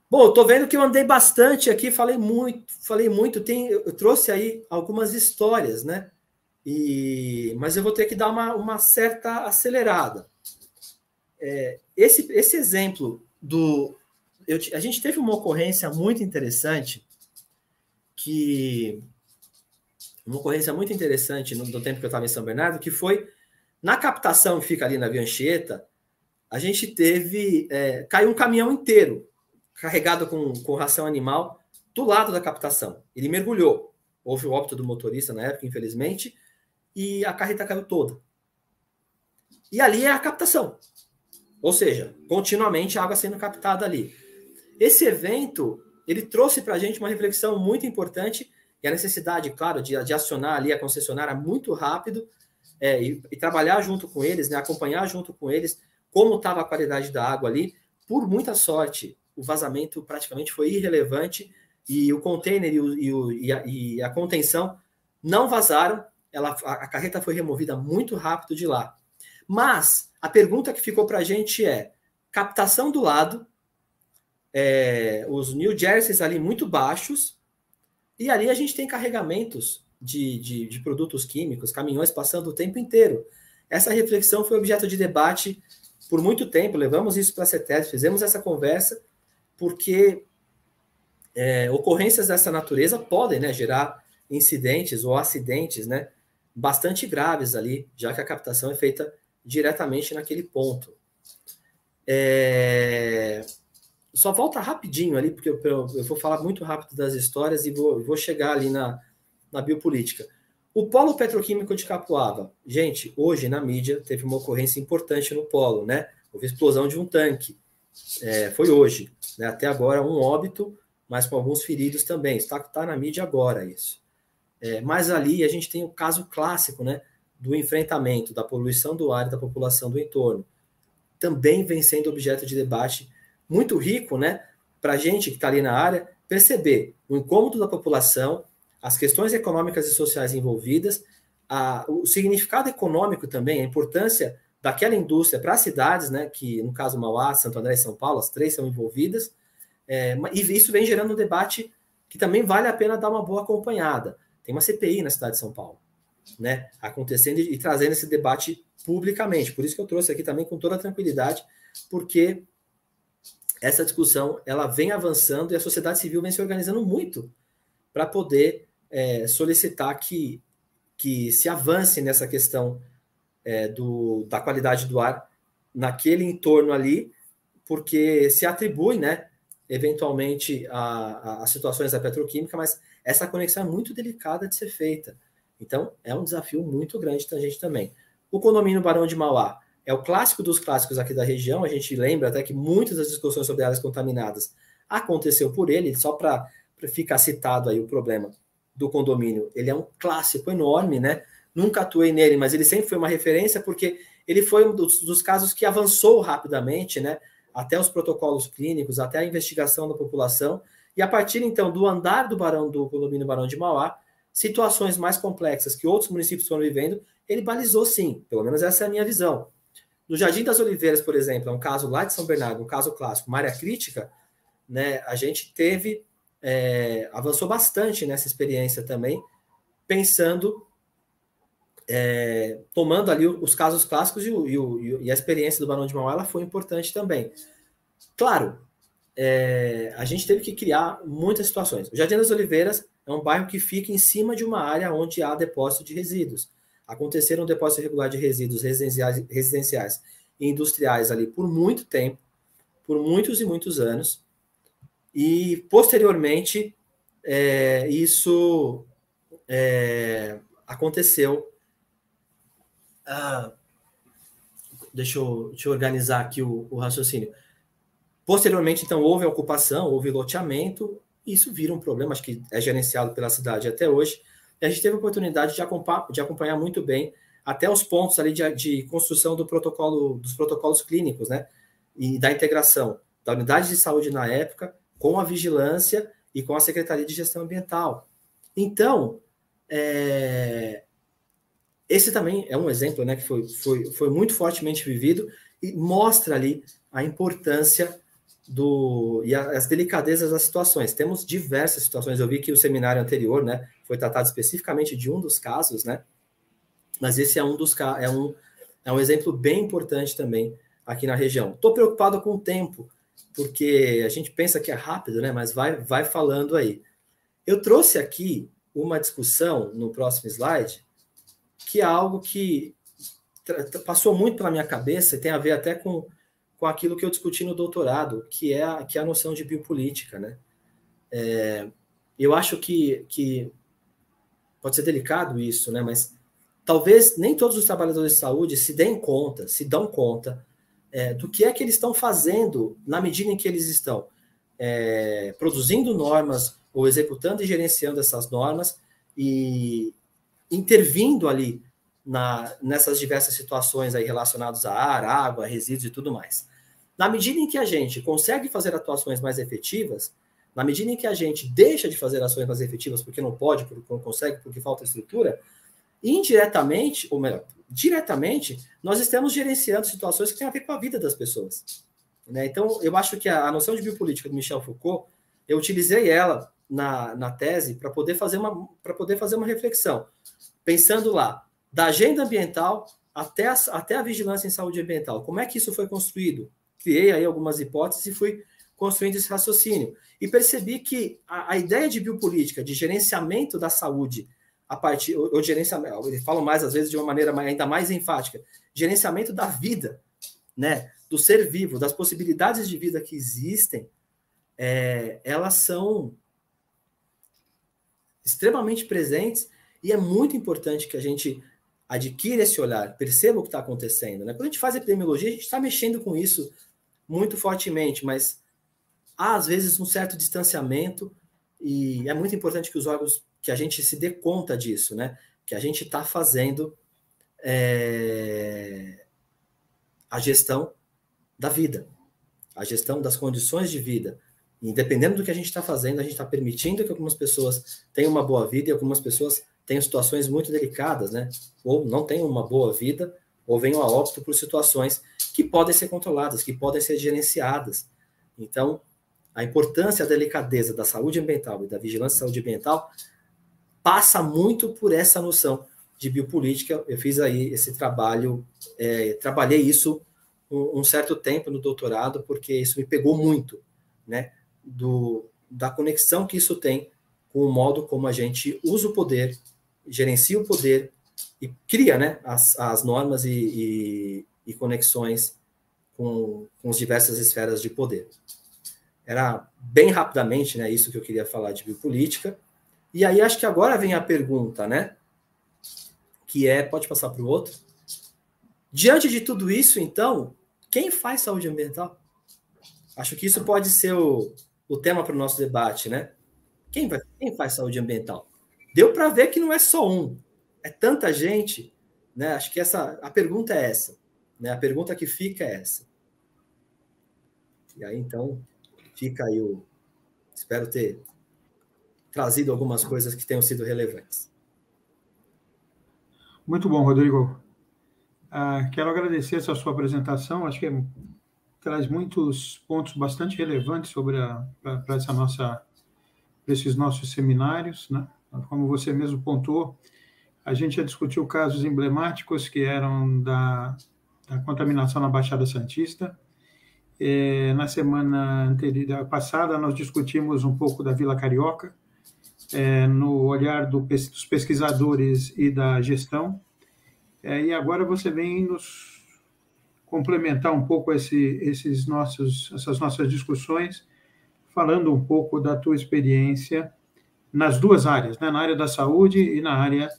Bom, estou vendo que eu andei bastante aqui, falei muito, eu trouxe aí algumas histórias, né? Mas eu vou ter que dar uma certa acelerada. Esse exemplo a gente teve uma ocorrência muito interessante no tempo que eu estava em São Bernardo, que foi na captação que fica ali na Via Anchieta, a gente caiu um caminhão inteiro carregado com ração animal do lado da captação. Ele mergulhou. Houve o óbito do motorista na época, infelizmente, e a carreta caiu toda. E ali é a captação. Ou seja, continuamente a água sendo captada ali. Esse evento, ele trouxe para a gente uma reflexão muito importante e a necessidade, claro, de acionar ali a concessionária muito rápido e trabalhar junto com eles, né, acompanhar junto com eles como estava a qualidade da água ali. Por muita sorte, o vazamento praticamente foi irrelevante e o container e a contenção não vazaram. A carreta foi removida muito rápido de lá. Mas a pergunta que ficou para a gente captação do lado, os New Jerseys ali muito baixos, e ali a gente tem carregamentos de produtos químicos, caminhões passando o tempo inteiro. Essa reflexão foi objeto de debate por muito tempo, levamos isso para a CETESB, fizemos essa conversa, porque ocorrências dessa natureza podem, né, gerar incidentes ou acidentes, né, bastante graves ali, já que a captação é feita diretamente naquele ponto. Só volta rapidinho ali, porque eu vou falar muito rápido das histórias e vou chegar ali na biopolítica. O polo petroquímico de Capuava. Gente, hoje na mídia teve uma ocorrência importante no polo, né? Houve explosão de um tanque. Foi hoje. Né? Até agora um óbito, mas com alguns feridos também. Está na mídia agora isso. Mas ali a gente tem o caso clássico, né, do enfrentamento da poluição do ar e da população do entorno. também vem sendo objeto de debate muito rico, né, para a gente que está ali na área, perceber o incômodo da população, as questões econômicas e sociais envolvidas, o significado econômico também, a importância daquela indústria para as cidades, né, que no caso Mauá, Santo André e São Paulo, as três são envolvidas, e isso vem gerando um debate que também vale a pena dar uma boa acompanhada. Tem uma CPI na cidade de São Paulo, né, acontecendo e trazendo esse debate publicamente. Por isso que eu trouxe aqui também com toda a tranquilidade, porque essa discussão ela vem avançando e a sociedade civil vem se organizando muito para poder solicitar que se avance nessa questão da qualidade do ar naquele entorno ali, porque se atribui, né, eventualmente a situações da petroquímica, mas essa conexão é muito delicada de ser feita. Então, é um desafio muito grande para a gente também. O condomínio Barão de Mauá é o clássico dos clássicos aqui da região. A gente lembra até que muitas das discussões sobre áreas contaminadas aconteceu por ele, só para ficar citado aí o problema do condomínio. Ele é um clássico enorme, né? Nunca atuei nele, mas ele sempre foi uma referência, porque ele foi um dos casos que avançou rapidamente, né? Até os protocolos clínicos, até a investigação da população, e a partir, então, do andar do condomínio Barão de Mauá, situações mais complexas que outros municípios foram vivendo, ele balizou sim, pelo menos essa é a minha visão. No Jardim das Oliveiras, por exemplo, é um caso lá de São Bernardo, um caso clássico, uma área crítica, né? A gente avançou bastante nessa experiência também, pensando, tomando ali os casos clássicos e a experiência do Barão de Mauá, ela foi importante também. Claro, a gente teve que criar muitas situações. O Jardim das Oliveiras é um bairro que fica em cima de uma área onde há depósito de resíduos. Aconteceram um depósito irregular de resíduos residenciais e industriais ali por muito tempo, por muitos e muitos anos, e posteriormente isso aconteceu. Deixa eu organizar aqui o raciocínio. Posteriormente, então, houve a ocupação, houve loteamento, e isso vira um problema, acho que é gerenciado pela cidade até hoje, e a gente teve a oportunidade de acompanhar muito bem até os pontos ali de construção dos protocolos clínicos, né? E da integração da unidade de saúde na época com a vigilância e com a Secretaria de Gestão Ambiental. Então, esse também é um exemplo, né, que foi muito fortemente vivido e mostra ali a importância e as delicadezas das situações. Temos diversas situações. Eu vi que o seminário anterior, né, foi tratado especificamente de um dos casos, né, mas esse é um exemplo bem importante também aqui na região. Estou preocupado com o tempo, porque a gente pensa que é rápido, né, mas vai falando aí. Eu trouxe aqui uma discussão no próximo slide, que é algo que passou muito pela minha cabeça e tem a ver até com aquilo que eu discuti no doutorado, que é a noção de biopolítica, né? Eu acho que pode ser delicado isso, né? Mas talvez nem todos os trabalhadores de saúde se dão conta do que é que eles estão fazendo na medida em que eles estão produzindo normas ou executando e gerenciando essas normas e intervindo ali nessas diversas situações aí relacionadas a ar, água, resíduos e tudo mais. Na medida em que a gente consegue fazer atuações mais efetivas, na medida em que a gente deixa de fazer ações mais efetivas porque não pode, porque não consegue, porque falta estrutura, indiretamente, ou melhor, diretamente, nós estamos gerenciando situações que têm a ver com a vida das pessoas. Né? Então, eu acho que a noção de biopolítica do Michel Foucault, eu utilizei ela na tese para poder fazer uma reflexão, pensando lá, da agenda ambiental até a vigilância em saúde ambiental. Como é que isso foi construído? Criei aí algumas hipóteses e fui construindo esse raciocínio. E percebi que a ideia de biopolítica, de gerenciamento da saúde, ou gerenciamento, eles falam mais, às vezes, de uma maneira ainda mais enfática, gerenciamento da vida, né, do ser vivo, das possibilidades de vida que existem, elas são extremamente presentes e é muito importante que a gente adquira esse olhar, perceba o que está acontecendo. Né? Quando a gente faz epidemiologia, a gente está mexendo com isso muito fortemente, mas há, às vezes, um certo distanciamento e é muito importante que os órgãos, que a gente se dê conta disso, né? Que a gente está fazendo a gestão da vida, a gestão das condições de vida. Independendo do que a gente está fazendo, a gente está permitindo que algumas pessoas tenham uma boa vida e algumas pessoas tenham situações muito delicadas, né? Ou não tenham uma boa vida, ou venham a óbito por situações que podem ser controladas, que podem ser gerenciadas. Então, a importância, a delicadeza da saúde ambiental e da vigilância de saúde ambiental passa muito por essa noção de biopolítica. Eu fiz aí esse trabalho, trabalhei isso um certo tempo no doutorado, porque isso me pegou muito, né? Da conexão que isso tem com o modo como a gente usa o poder, gerencia o poder e cria, né, as normas e conexões com as diversas esferas de poder. Era bem rapidamente, né, isso que eu queria falar de biopolítica. E aí acho que agora vem a pergunta, né, que pode passar para o outro. Diante de tudo isso, então, quem faz saúde ambiental? Acho que isso pode ser o tema para o nosso debate, né? Quem faz saúde ambiental? Deu para ver que não é só um, é tanta gente, né? Acho que a pergunta é essa, né? A pergunta que fica é essa. E aí, então, fica aí espero ter trazido algumas coisas que tenham sido relevantes. Muito bom, Rodrigo. Quero agradecer essa sua apresentação, acho que traz muitos pontos bastante relevantes para esses nossos seminários, né? Como você mesmo pontuou, a gente já discutiu casos emblemáticos que eram da contaminação na Baixada Santista. Na semana passada, nós discutimos um pouco da Vila Carioca, no olhar dos pesquisadores e da gestão. E agora você vem nos complementar um pouco essas nossas discussões, falando um pouco da tua experiência nas duas áreas, né? Na área da saúde e na área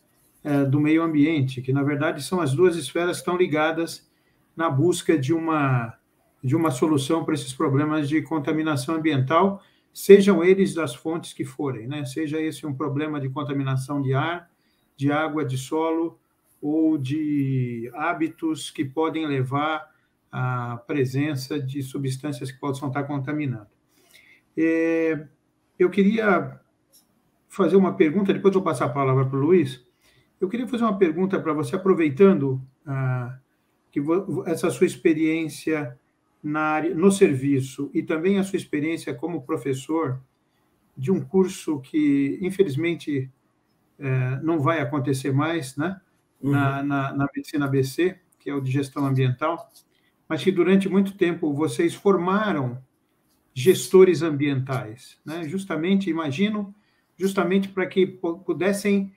do meio ambiente, que, na verdade, são as duas esferas que estão ligadas na busca de uma solução para esses problemas de contaminação ambiental, sejam eles das fontes que forem, né? Seja esse um problema de contaminação de ar, de água, de solo, ou de hábitos que podem levar à presença de substâncias que possam estar contaminando. Eu queria fazer uma pergunta, depois eu vou passar a palavra para o Luiz. Eu queria fazer uma pergunta para você, aproveitando essa sua experiência no serviço e também a sua experiência como professor de um curso que, infelizmente, não vai acontecer mais, né? Na Medicina ABC, que é o de gestão ambiental, mas que durante muito tempo vocês formaram gestores ambientais, né? Justamente para que pudessem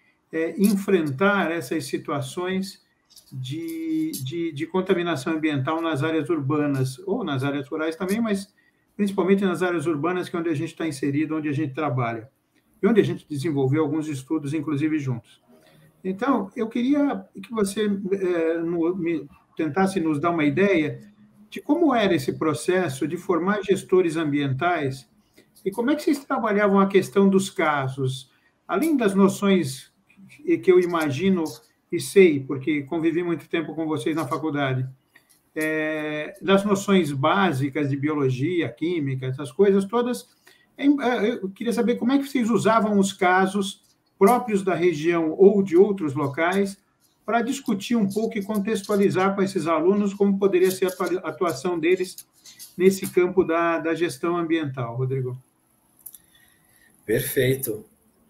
enfrentar essas situações de contaminação ambiental nas áreas urbanas, ou nas áreas rurais também, mas principalmente nas áreas urbanas, que é onde a gente está inserido, onde a gente trabalha, e onde a gente desenvolveu alguns estudos, inclusive, juntos. Então, eu queria que você tentasse nos dar uma ideia de como era esse processo de formar gestores ambientais e como é que vocês trabalhavam a questão dos casos, além das noções que eu imagino e sei, porque convivi muito tempo com vocês na faculdade, das noções básicas de biologia, química, essas coisas todas. Eu queria saber como é que vocês usavam os casos próprios da região ou de outros locais, para discutir um pouco e contextualizar com esses alunos como poderia ser a atuação deles nesse campo da gestão ambiental. Rodrigo. Perfeito.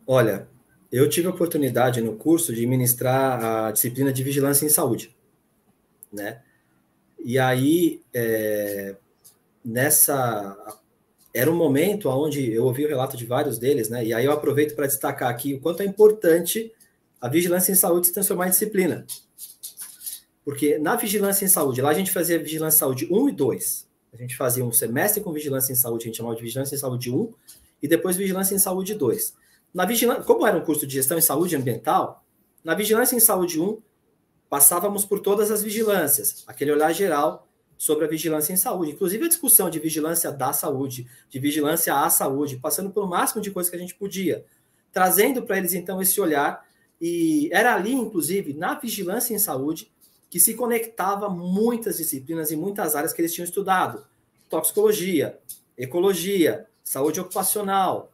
Olha, eu tive a oportunidade no curso de ministrar a disciplina de vigilância em saúde, né? E aí, era um momento onde eu ouvi o relato de vários deles, né? E aí eu aproveito para destacar aqui o quanto é importante a vigilância em saúde se transformar em disciplina. Porque na vigilância em saúde, lá a gente fazia vigilância em saúde 1 e 2. A gente fazia um semestre com vigilância em saúde, a gente chamava de vigilância em saúde 1, e depois vigilância em saúde 2. Como era um curso de gestão em saúde ambiental, na vigilância em saúde 1, passávamos por todas as vigilâncias, aquele olhar geral sobre a vigilância em saúde, inclusive a discussão de vigilância da saúde, de vigilância à saúde, passando pelo máximo de coisas que a gente podia, trazendo para eles, então, esse olhar. E era ali, inclusive, na vigilância em saúde, que se conectava a muitas disciplinas e muitas áreas que eles tinham estudado. Toxicologia, ecologia, saúde ocupacional,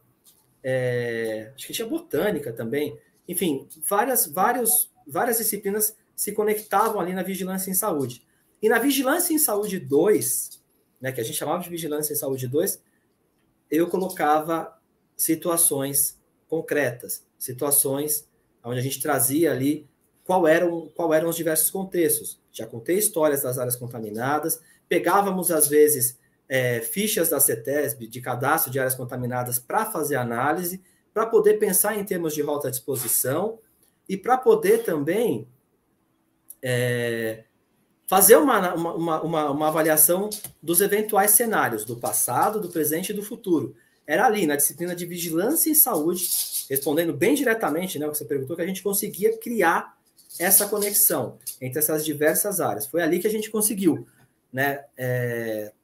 acho que tinha botânica também. Enfim, várias disciplinas se conectavam ali na vigilância em saúde. E na vigilância em saúde 2, né, que a gente chamava de vigilância em saúde 2, eu colocava situações concretas, situações onde a gente trazia ali qual eram os diversos contextos. Já contei histórias das áreas contaminadas, pegávamos, às vezes, fichas da CETESB, de cadastro de áreas contaminadas, para fazer análise, para poder pensar em termos de rota de exposição e para poder também fazer uma avaliação dos eventuais cenários do passado, do presente e do futuro. Era ali, na disciplina de vigilância em saúde, respondendo bem diretamente, né, o que você perguntou, que a gente conseguia criar essa conexão entre essas diversas áreas. Foi ali que a gente conseguiu, né,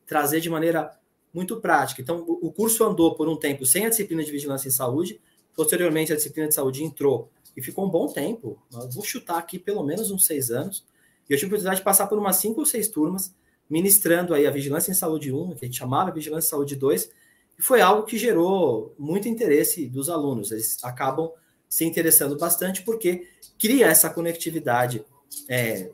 trazer de maneira muito prática. Então, o curso andou por um tempo sem a disciplina de vigilância em saúde, posteriormente a disciplina de saúde entrou e ficou um bom tempo, vou chutar aqui pelo menos uns 6 anos, e eu tive a oportunidade de passar por umas 5 ou 6 turmas, ministrando aí a vigilância em saúde 1, que a gente chamava vigilância em saúde 2, e foi algo que gerou muito interesse dos alunos. Eles acabam se interessando bastante porque cria essa conectividade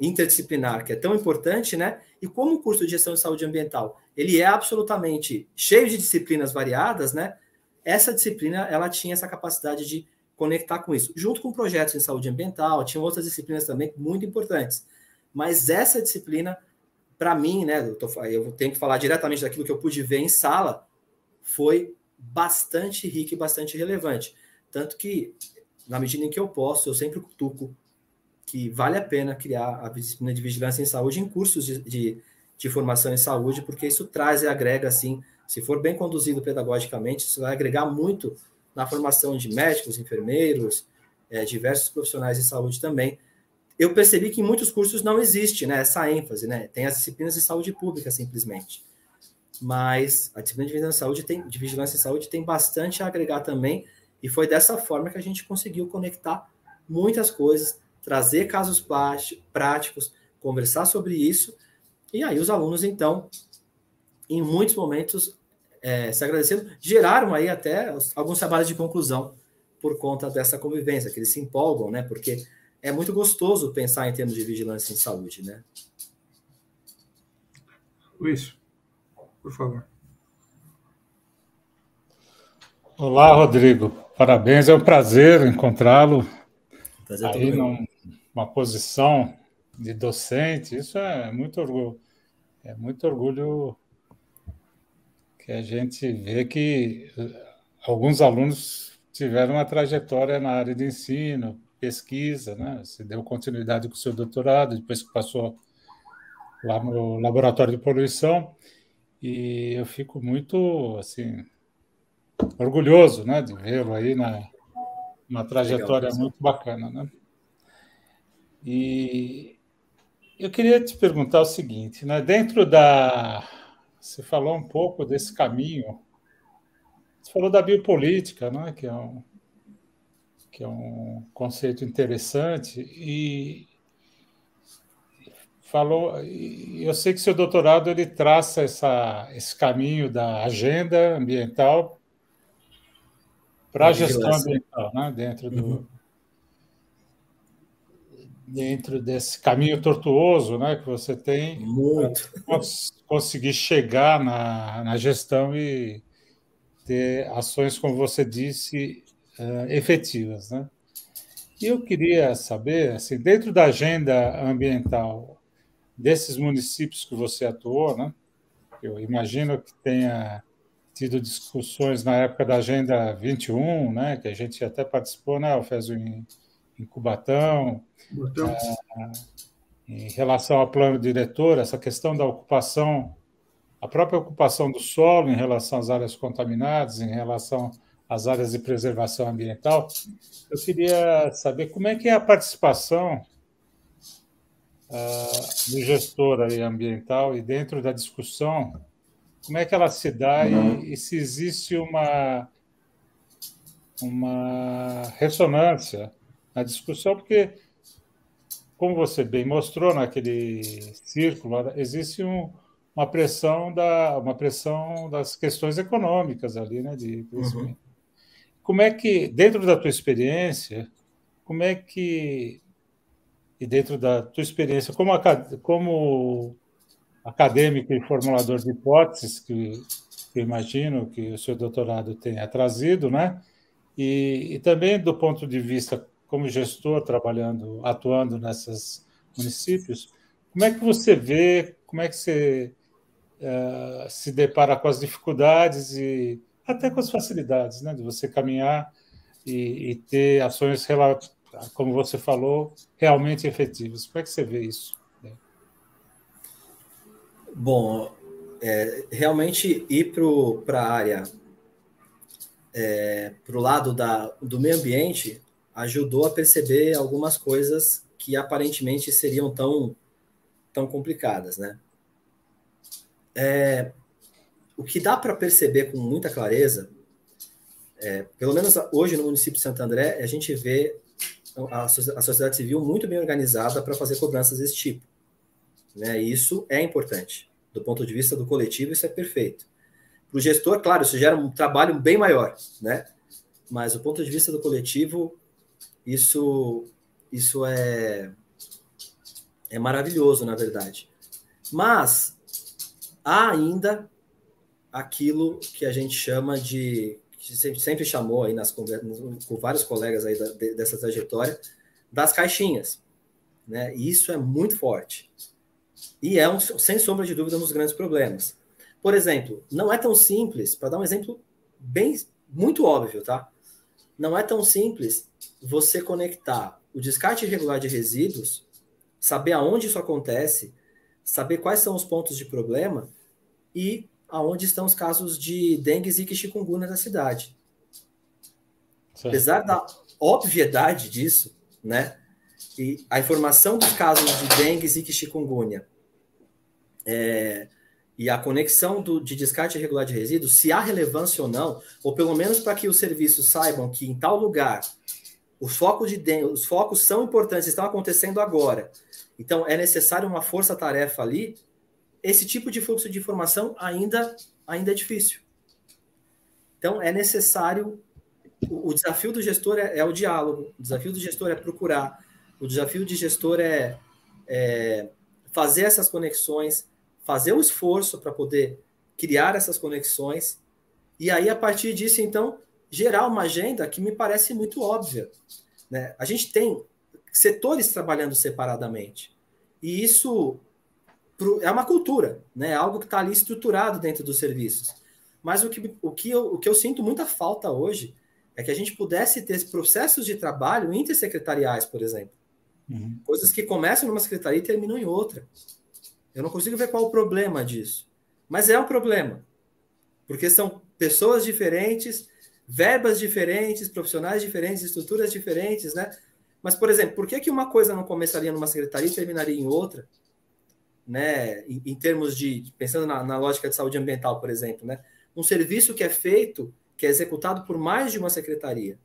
interdisciplinar, que é tão importante, né? E como o curso de gestão de saúde ambiental, ele é absolutamente cheio de disciplinas variadas, né? Essa disciplina, ela tinha essa capacidade de conectar com isso, junto com projetos em saúde ambiental, tinha outras disciplinas também muito importantes. Mas essa disciplina, para mim, né, eu tenho que falar diretamente daquilo que eu pude ver em sala, foi bastante rica e bastante relevante. Tanto que, na medida em que eu posso, eu sempre cutuco que vale a pena criar a disciplina de vigilância em saúde em cursos de formação em saúde, porque isso traz e agrega, assim, se for bem conduzido pedagogicamente, isso vai agregar muito na formação de médicos, enfermeiros, diversos profissionais de saúde também. Eu percebi que em muitos cursos não existe, né, essa ênfase, né? Tem as disciplinas de saúde pública, simplesmente. Mas a disciplina de vigilância em saúde tem bastante a agregar também, e foi dessa forma que a gente conseguiu conectar muitas coisas, trazer casos práticos, conversar sobre isso, e aí os alunos, então, em muitos momentos, se agradecendo, geraram aí até alguns trabalhos de conclusão por conta dessa convivência, que eles se empolgam, né? Porque é muito gostoso pensar em termos de vigilância em saúde, né? Luiz, por favor. Olá, Rodrigo. Parabéns, é um prazer encontrá-lo aí numa posição de docente. Isso é muito orgulho que a gente vê que alguns alunos tiveram uma trajetória na área de ensino, pesquisa, né? Você deu continuidade com o seu doutorado, depois que passou lá no laboratório de poluição, e eu fico muito, assim, orgulhoso, né, de vê-lo aí numa trajetória muito bacana, né? E eu queria te perguntar o seguinte, né? Você falou um pouco desse caminho, você falou da biopolítica, né? Que é um conceito interessante, e eu sei que seu doutorado ele traça esse caminho da agenda ambiental para a gestão ambiental, né? Dentro desse caminho tortuoso, né, que você tem para conseguir chegar na gestão e ter ações, como você disse, efetivas, né? E eu queria saber, assim, dentro da agenda ambiental desses municípios que você atuou, né? Eu imagino que tenha tido discussões na época da Agenda 21, né, que a gente até participou, né, o FES em Cubatão, em relação ao plano diretor, essa questão da ocupação, a própria ocupação do solo em relação às áreas contaminadas, em relação às áreas de preservação ambiental. Eu queria saber como é que é a participação do gestor aí ambiental e dentro da discussão, como é que ela se dá e se existe uma ressonância na discussão, porque como você bem mostrou naquele círculo, existe uma pressão das questões econômicas ali, né, de crescimento. Como é que, dentro da tua experiência, e dentro da tua experiência como acadêmico e formulador de hipóteses, que eu imagino que o seu doutorado tenha trazido, né? E também do ponto de vista como gestor, atuando nesses municípios, como é que você vê, como é que você se depara com as dificuldades e até com as facilidades, né? De você caminhar e ter ações, como você falou, realmente efetivas. Como é que você vê isso? Bom, realmente ir para a área, para o lado do meio ambiente, ajudou a perceber algumas coisas que aparentemente seriam tão complicadas, né? O que dá para perceber com muita clareza, pelo menos hoje no município de Santo André, a gente vê a sociedade civil muito bem organizada para fazer cobranças desse tipo, né? E isso é importante. Do ponto de vista do coletivo, isso é perfeito. Para o gestor, claro, isso gera um trabalho bem maior, né? Mas do ponto de vista do coletivo, isso é maravilhoso, na verdade. Mas há ainda aquilo que a gente chama que sempre chamou aí com vários colegas aí dessa trajetória, das caixinhas, né? E isso é muito forte. E sem sombra de dúvida, um dos grandes problemas. Por exemplo, não é tão simples, para dar um exemplo muito óbvio, tá? Não é tão simples você conectar o descarte irregular de resíduos, saber aonde isso acontece, saber quais são os pontos de problema e aonde estão os casos de dengue, zika e chikungunya na cidade. Certo. Apesar da obviedade disso, né? E a informação dos casos de dengue, zika e chikungunya e a conexão de descarte irregular de resíduos, se há relevância ou não, ou pelo menos para que os serviços saibam que em tal lugar os focos são importantes, estão acontecendo agora. Então, é necessário uma força-tarefa ali. Esse tipo de fluxo de informação ainda é difícil. Então, é necessário... O desafio do gestor é o diálogo, o desafio do gestor é procurar, o desafio do gestor é fazer essas conexões, fazer o esforço para poder criar essas conexões, e aí, a partir disso, então, gerar uma agenda que me parece muito óbvia, né? A gente tem setores trabalhando separadamente, e isso é uma cultura, né? Algo que está ali estruturado dentro dos serviços. Mas o que eu sinto muita falta hoje é que a gente pudesse ter processos de trabalho intersecretariais, por exemplo. Coisas que começam numa secretaria e terminam em outra. Eu não consigo ver qual o problema disso. Mas é um problema. Porque são pessoas diferentes, verbas diferentes, profissionais diferentes, estruturas diferentes, né? Mas, por exemplo, por que uma coisa não começaria numa secretaria e terminaria em outra? Né? Em termos pensando na lógica de saúde ambiental, por exemplo, né? Um serviço que é executado por mais de uma secretaria.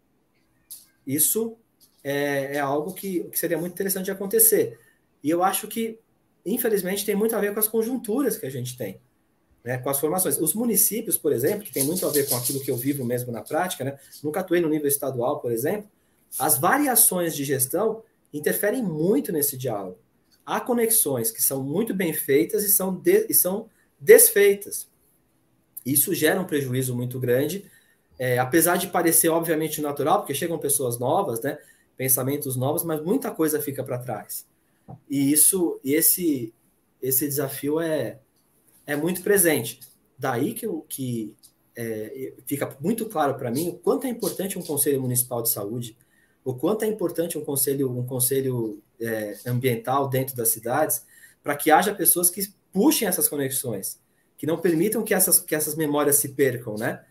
Isso é algo que seria muito interessante de acontecer. E eu acho que, infelizmente, tem muito a ver com as conjunturas que a gente tem, né? Com as formações. Os municípios, por exemplo, que tem muito a ver com aquilo que eu vivo mesmo na prática, né? Nunca atuei no nível estadual, por exemplo, as variações de gestão interferem muito nesse diálogo. Há conexões que são muito bem feitas e são desfeitas. Isso gera um prejuízo muito grande, apesar de parecer, obviamente, natural, porque chegam pessoas novas, né? Pensamentos novos, mas muita coisa fica para trás. E esse desafio é muito presente. Daí que fica muito claro para mim o quanto é importante um Conselho Municipal de Saúde, o quanto é importante um conselho ambiental dentro das cidades, para que haja pessoas que puxem essas conexões, que não permitam que essas memórias se percam, né?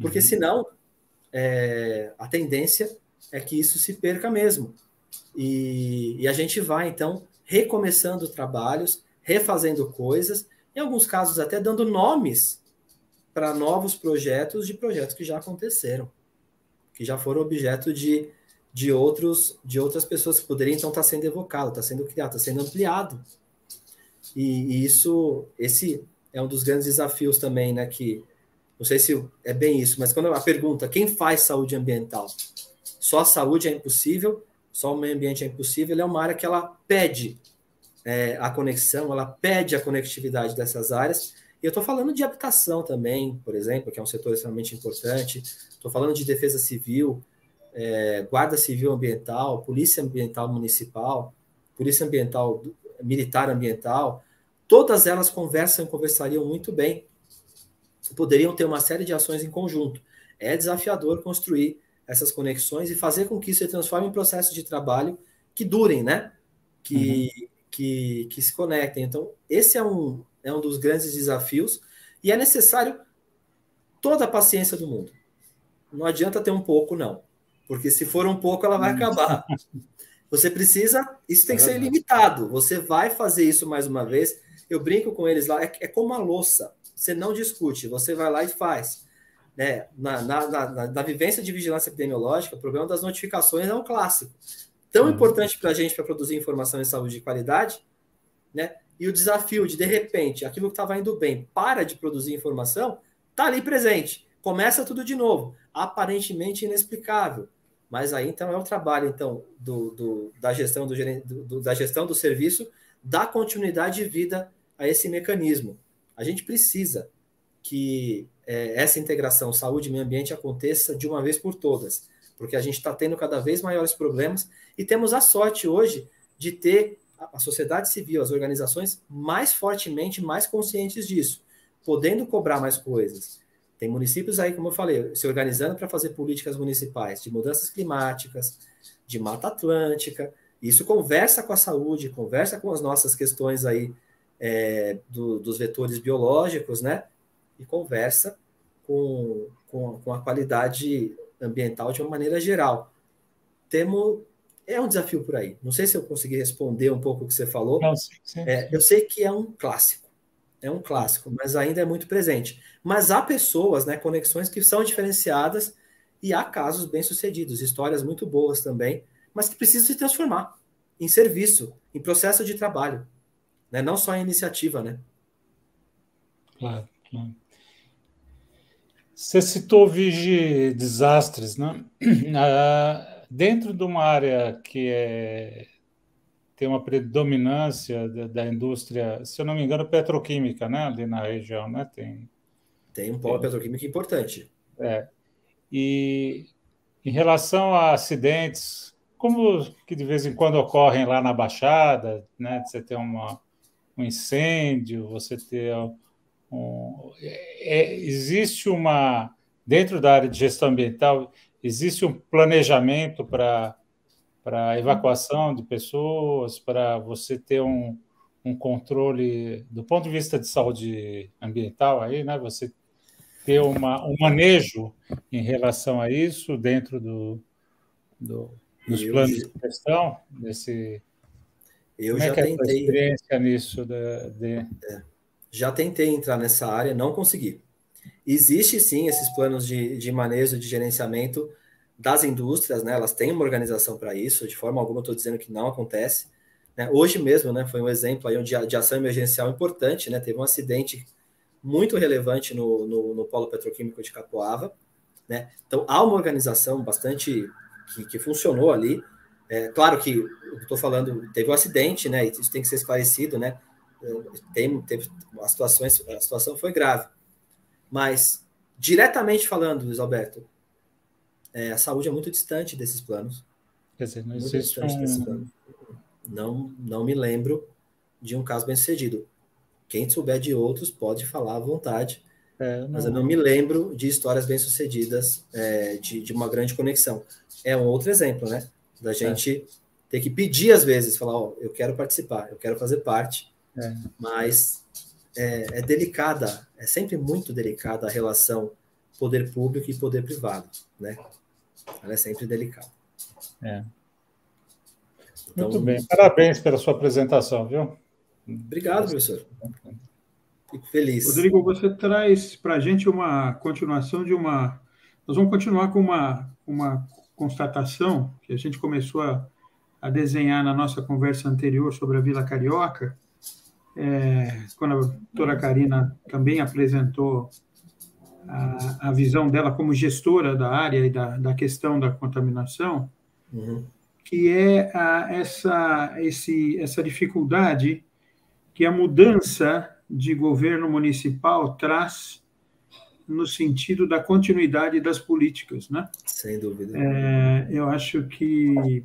Porque senão a tendência é que isso se perca mesmo. E a gente vai, então, recomeçando trabalhos, refazendo coisas, em alguns casos até dando nomes para novos projetos que já aconteceram, que já foram objeto de de outras pessoas que poderiam então estar sendo evocado, está sendo criado, está sendo ampliado. E esse é um dos grandes desafios também, né? Que não sei se é bem isso, mas quando a pergunta quem faz saúde ambiental, só a saúde é impossível, só o meio ambiente é impossível, ele é uma área que ela pede a conexão, ela pede a conectividade dessas áreas. E eu estou falando de habitação também, por exemplo, que é um setor extremamente importante. Estou falando de defesa civil, guarda civil ambiental, polícia ambiental municipal, polícia ambiental militar ambiental. Todas elas conversariam muito bem. Poderiam ter uma série de ações em conjunto. É desafiador construir essas conexões e fazer com que isso se transforme em processos de trabalho que durem, né? Que se conectem. Então, esse é um dos grandes desafios e é necessário toda a paciência do mundo. Não adianta ter um pouco, não. Porque se for um pouco, ela vai acabar. Você precisa... Isso tem que ser ilimitado. Você vai fazer isso mais uma vez. Eu brinco com eles lá. É como a louça. Você não discute. Você vai lá e faz. Né? Na vivência de vigilância epidemiológica, o problema das notificações é um clássico. Tão importante para a gente para produzir informação em saúde de qualidade, né? E o desafio de repente, aquilo que estava indo bem para de produzir informação, está ali presente. Começa tudo de novo. Aparentemente inexplicável. Mas aí, então, é o trabalho então, da gestão da gestão do serviço, dar continuidade de vida a esse mecanismo. A gente precisa que essa integração saúde e meio ambiente aconteça de uma vez por todas, porque a gente está tendo cada vez maiores problemas e temos a sorte hoje de ter a sociedade civil, as organizações mais fortemente, mais conscientes disso, podendo cobrar mais coisas. Tem municípios aí, como eu falei, se organizando para fazer políticas municipais de mudanças climáticas, de Mata Atlântica. Isso conversa com a saúde, conversa com as nossas questões aí dos vetores biológicos, né? E conversa com a qualidade ambiental de uma maneira geral. É um desafio por aí. Não sei se eu consegui responder um pouco o que você falou. Não, sim. Eu sei que é um clássico, mas ainda é muito presente. Mas há pessoas, né, conexões que são diferenciadas e há casos bem-sucedidos, histórias muito boas também, mas que precisam se transformar em serviço, em processo de trabalho, né? Não só em iniciativa, né? Claro. Você citou Vigi Desastres, né? Dentro de uma área que tem uma predominância da indústria, se eu não me engano, petroquímica, né? Ali na região, né? Tem um polo petroquímico importante. E em relação a acidentes, como que de vez em quando ocorrem lá na Baixada, né? Você ter um incêndio, você ter existe dentro da área de gestão ambiental, existe um planejamento para evacuação de pessoas, para você ter um controle do ponto de vista de saúde ambiental aí, né? Você ter um manejo em relação a isso dentro dos planos de gestão desse. Eu já tentei. A experiência nisso Já tentei entrar nessa área, não consegui. Existe sim esses planos de manejo, de gerenciamento das indústrias, né? Elas têm uma organização para isso, de forma alguma eu estou dizendo que não acontece. Né? Hoje mesmo, né, foi um exemplo aí de ação emergencial importante, né? Teve um acidente muito relevante no polo petroquímico de Capoava, né? Então há uma organização bastante que funcionou ali. Claro que eu estou falando, teve um acidente, né? E isso tem que ser esclarecido, né? Teve a situação foi grave, mas diretamente falando, Luiz Alberto, a saúde é muito distante desses planos. Quer dizer, não muito distante desses planos. Não me lembro de um caso bem sucedido. Quem souber de outros pode falar à vontade, mas eu não me lembro de histórias bem sucedidas de uma grande conexão. É um outro exemplo, né? Da gente ter que pedir às vezes, falar, eu quero participar, eu quero fazer parte. Mas é delicada, é sempre muito delicada a relação poder público e poder privado, né? Ela é sempre delicada. Então, muito bem, parabéns pela sua apresentação, viu? Obrigado, professor. Fico feliz. Rodrigo, você traz para a gente uma continuação de uma... Nós vamos continuar com uma constatação que a gente começou a desenhar na nossa conversa anterior sobre a Vila Carioca, quando a doutora Karina também apresentou a visão dela como gestora da área e da questão da contaminação, que é essa dificuldade que a mudança de governo municipal traz no sentido da continuidade das políticas, né? Sem dúvida. Eu acho que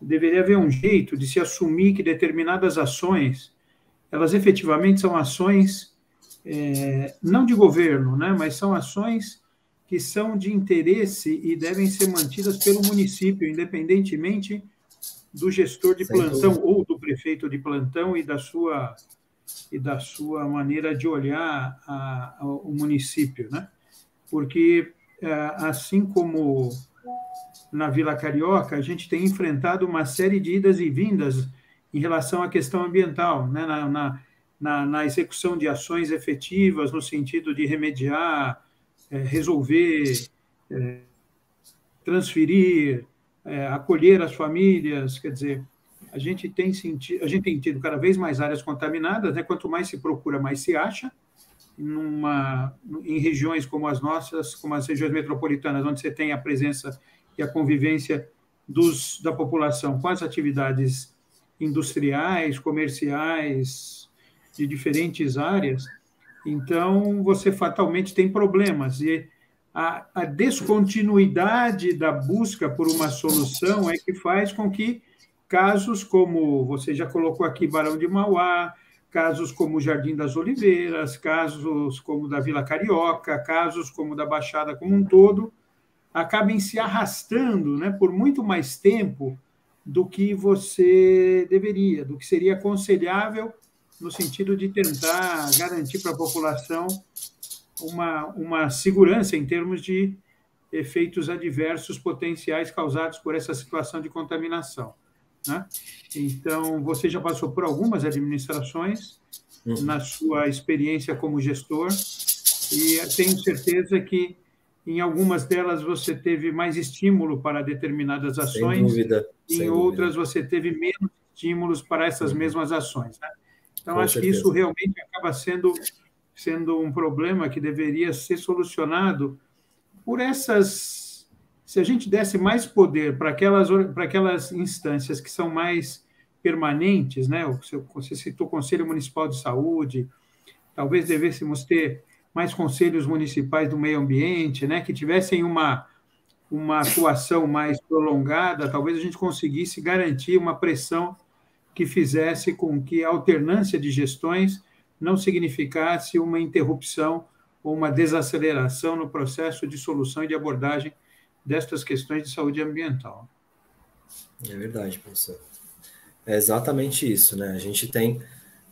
deveria haver um jeito de se assumir que determinadas ações, elas efetivamente são ações não de governo, né? Mas são ações que são de interesse e devem ser mantidas pelo município, independentemente do gestor de plantão ou do prefeito de plantão e da sua maneira de olhar o município, né? Porque, assim como na Vila Carioca, a gente tem enfrentado uma série de idas e vindas em relação à questão ambiental, né? Na execução de ações efetivas, no sentido de remediar, resolver, transferir, acolher as famílias, quer dizer, a gente tem tido cada vez mais áreas contaminadas, né? Quanto mais se procura, mais se acha. Em regiões como as nossas, como as regiões metropolitanas, onde você tem a presença e a convivência da população com as atividades industriais, comerciais, de diferentes áreas, então você fatalmente tem problemas. E a descontinuidade da busca por uma solução é que faz com que casos como, você já colocou aqui, Barão de Mauá, casos como o Jardim das Oliveiras, casos como da Vila Carioca, casos como da Baixada como um todo, acabem se arrastando, né, por muito mais tempo do que você deveria, do que seria aconselhável no sentido de tentar garantir para a população uma segurança em termos de efeitos adversos potenciais causados por essa situação de contaminação, né? Então, você já passou por algumas administrações na sua experiência como gestor e tenho certeza que em algumas delas você teve mais estímulo para determinadas ações, sem dúvida, em outras você teve menos estímulos para essas mesmas ações, né? Então, acho que isso realmente acaba sendo um problema que deveria ser solucionado por essas... Se a gente desse mais poder para aquelas instâncias que são mais permanentes, né? Você citou o Conselho Municipal de Saúde, talvez devêssemos ter mais conselhos municipais do meio ambiente, né? Que tivessem uma atuação mais prolongada, talvez a gente conseguisse garantir uma pressão que fizesse com que a alternância de gestões não significasse uma interrupção ou uma desaceleração no processo de solução e de abordagem destas questões de saúde ambiental. É verdade, professor. É exatamente isso, né? A gente tem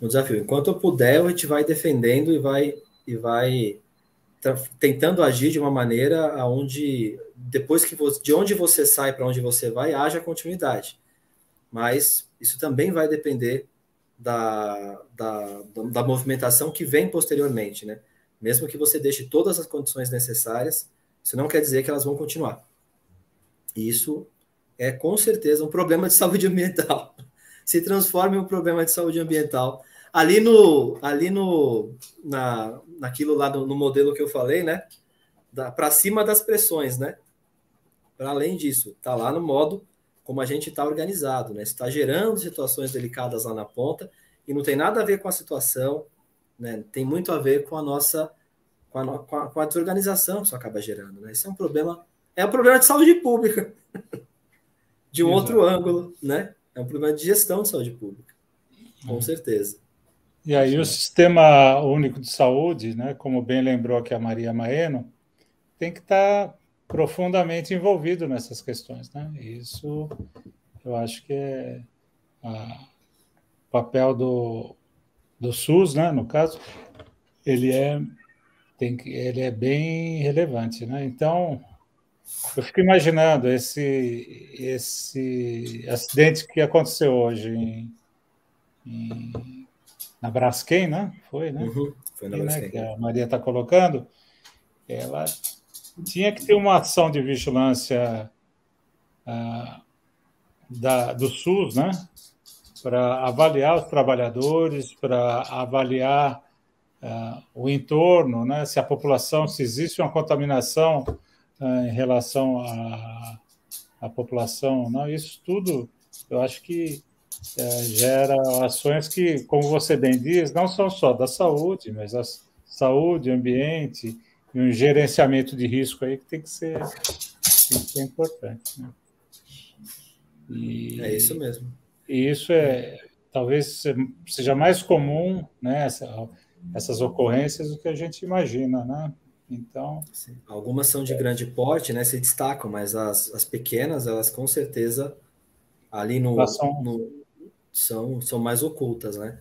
um desafio. Enquanto eu puder, a gente vai defendendo e vai tentando agir de uma maneira onde, depois de onde você sai para onde você vai, haja continuidade. Mas isso também vai depender da movimentação que vem posteriormente, né? Mesmo que você deixe todas as condições necessárias, isso não quer dizer que elas vão continuar. E isso é, com certeza, um problema de saúde ambiental. Se transforma em um problema de saúde ambiental. Naquilo lá, no modelo que eu falei, né? Para cima das pressões, né? Para além disso, está lá no modo como a gente está organizado, né? Está gerando situações delicadas lá na ponta e não tem nada a ver com a situação, né? Tem muito a ver com a nossa, com a desorganização que isso acaba gerando, né? Isso é um problema de saúde pública, de um outro ângulo, né? É um problema de gestão de saúde pública, com certeza. E aí o Sistema Único de Saúde, né? Como bem lembrou aqui a Maria Maeno, tem que estar profundamente envolvido nessas questões, né? Isso eu acho que é o papel do SUS, né? No caso, ele é bem relevante, né? Então, eu fico imaginando esse acidente que aconteceu hoje na Braskem, né? Foi, né? Foi na Braskem. Né? Que a Maria está colocando. Ela tinha que ter uma ação de vigilância do SUS, né? Para avaliar os trabalhadores, para avaliar o entorno, né? Se a população, se existe uma contaminação em relação à população, não? Isso tudo, eu acho que gera ações que, como você bem diz, não são só da saúde, mas a saúde, ambiente e um gerenciamento de risco aí que tem que ser importante, né? É isso mesmo. E isso talvez seja mais comum, né, essas ocorrências do que a gente imagina, né? Então, sim. Algumas são de grande porte, né, se destacam, mas as pequenas, elas com certeza ali são mais ocultas, né?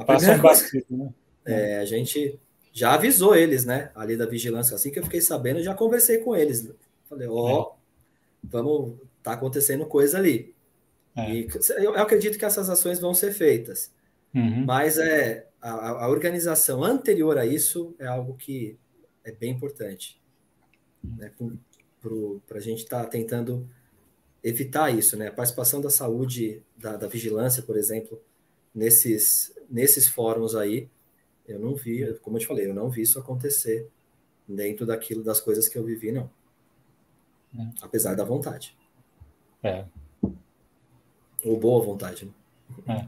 Passam batido, né? A gente já avisou eles, né, ali da vigilância. Assim que eu fiquei sabendo, eu já conversei com eles. Falei, tá acontecendo coisa ali. E eu acredito que essas ações vão ser feitas. Mas a organização anterior a isso é algo que é bem importante, né, para a gente estar tentando evitar isso, né? A participação da saúde, da vigilância, por exemplo, nesses fóruns aí, eu não vi, como eu te falei, eu não vi isso acontecer dentro das coisas que eu vivi, não. Apesar da vontade. Ou boa vontade, né?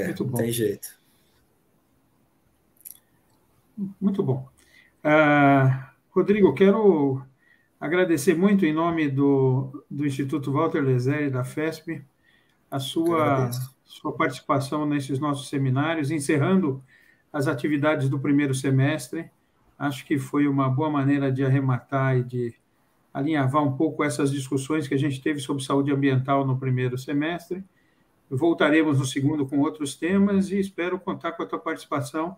Muito bom. Tem jeito. Muito bom. Rodrigo, quero agradecer muito em nome do Instituto Walter Lezé e da FESP a sua participação nesses nossos seminários, encerrando as atividades do primeiro semestre. Acho que foi uma boa maneira de arrematar e de alinhavar um pouco essas discussões que a gente teve sobre saúde ambiental no primeiro semestre. Voltaremos no segundo com outros temas e esperamos contar com a tua participação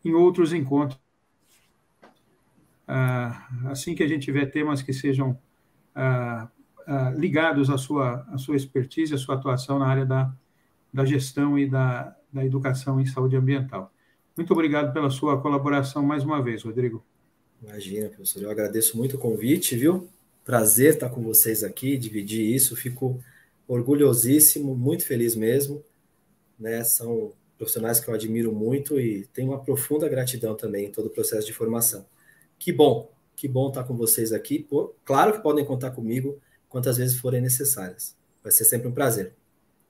em outros encontros. Assim que a gente tiver temas que sejam ligados à sua expertise, à sua atuação na área da gestão e da educação em saúde ambiental. Muito obrigado pela sua colaboração mais uma vez, Rodrigo. Imagina, professor, eu agradeço muito o convite, viu? Prazer estar com vocês aqui, dividir isso, fico orgulhosíssimo, muito feliz mesmo, né? São profissionais que eu admiro muito e tenho uma profunda gratidão também em todo o processo de formação. Que bom estar com vocês aqui. Claro que podem contar comigo quantas vezes forem necessárias. Vai ser sempre um prazer.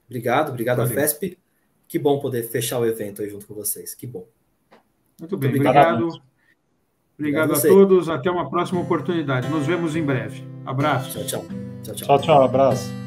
Obrigado à FESP. Que bom poder fechar o evento aí junto com vocês. Que bom. Muito bem, obrigado. Obrigado a todos. Até uma próxima oportunidade. Nos vemos em breve. Abraço. Tchau. Abraço.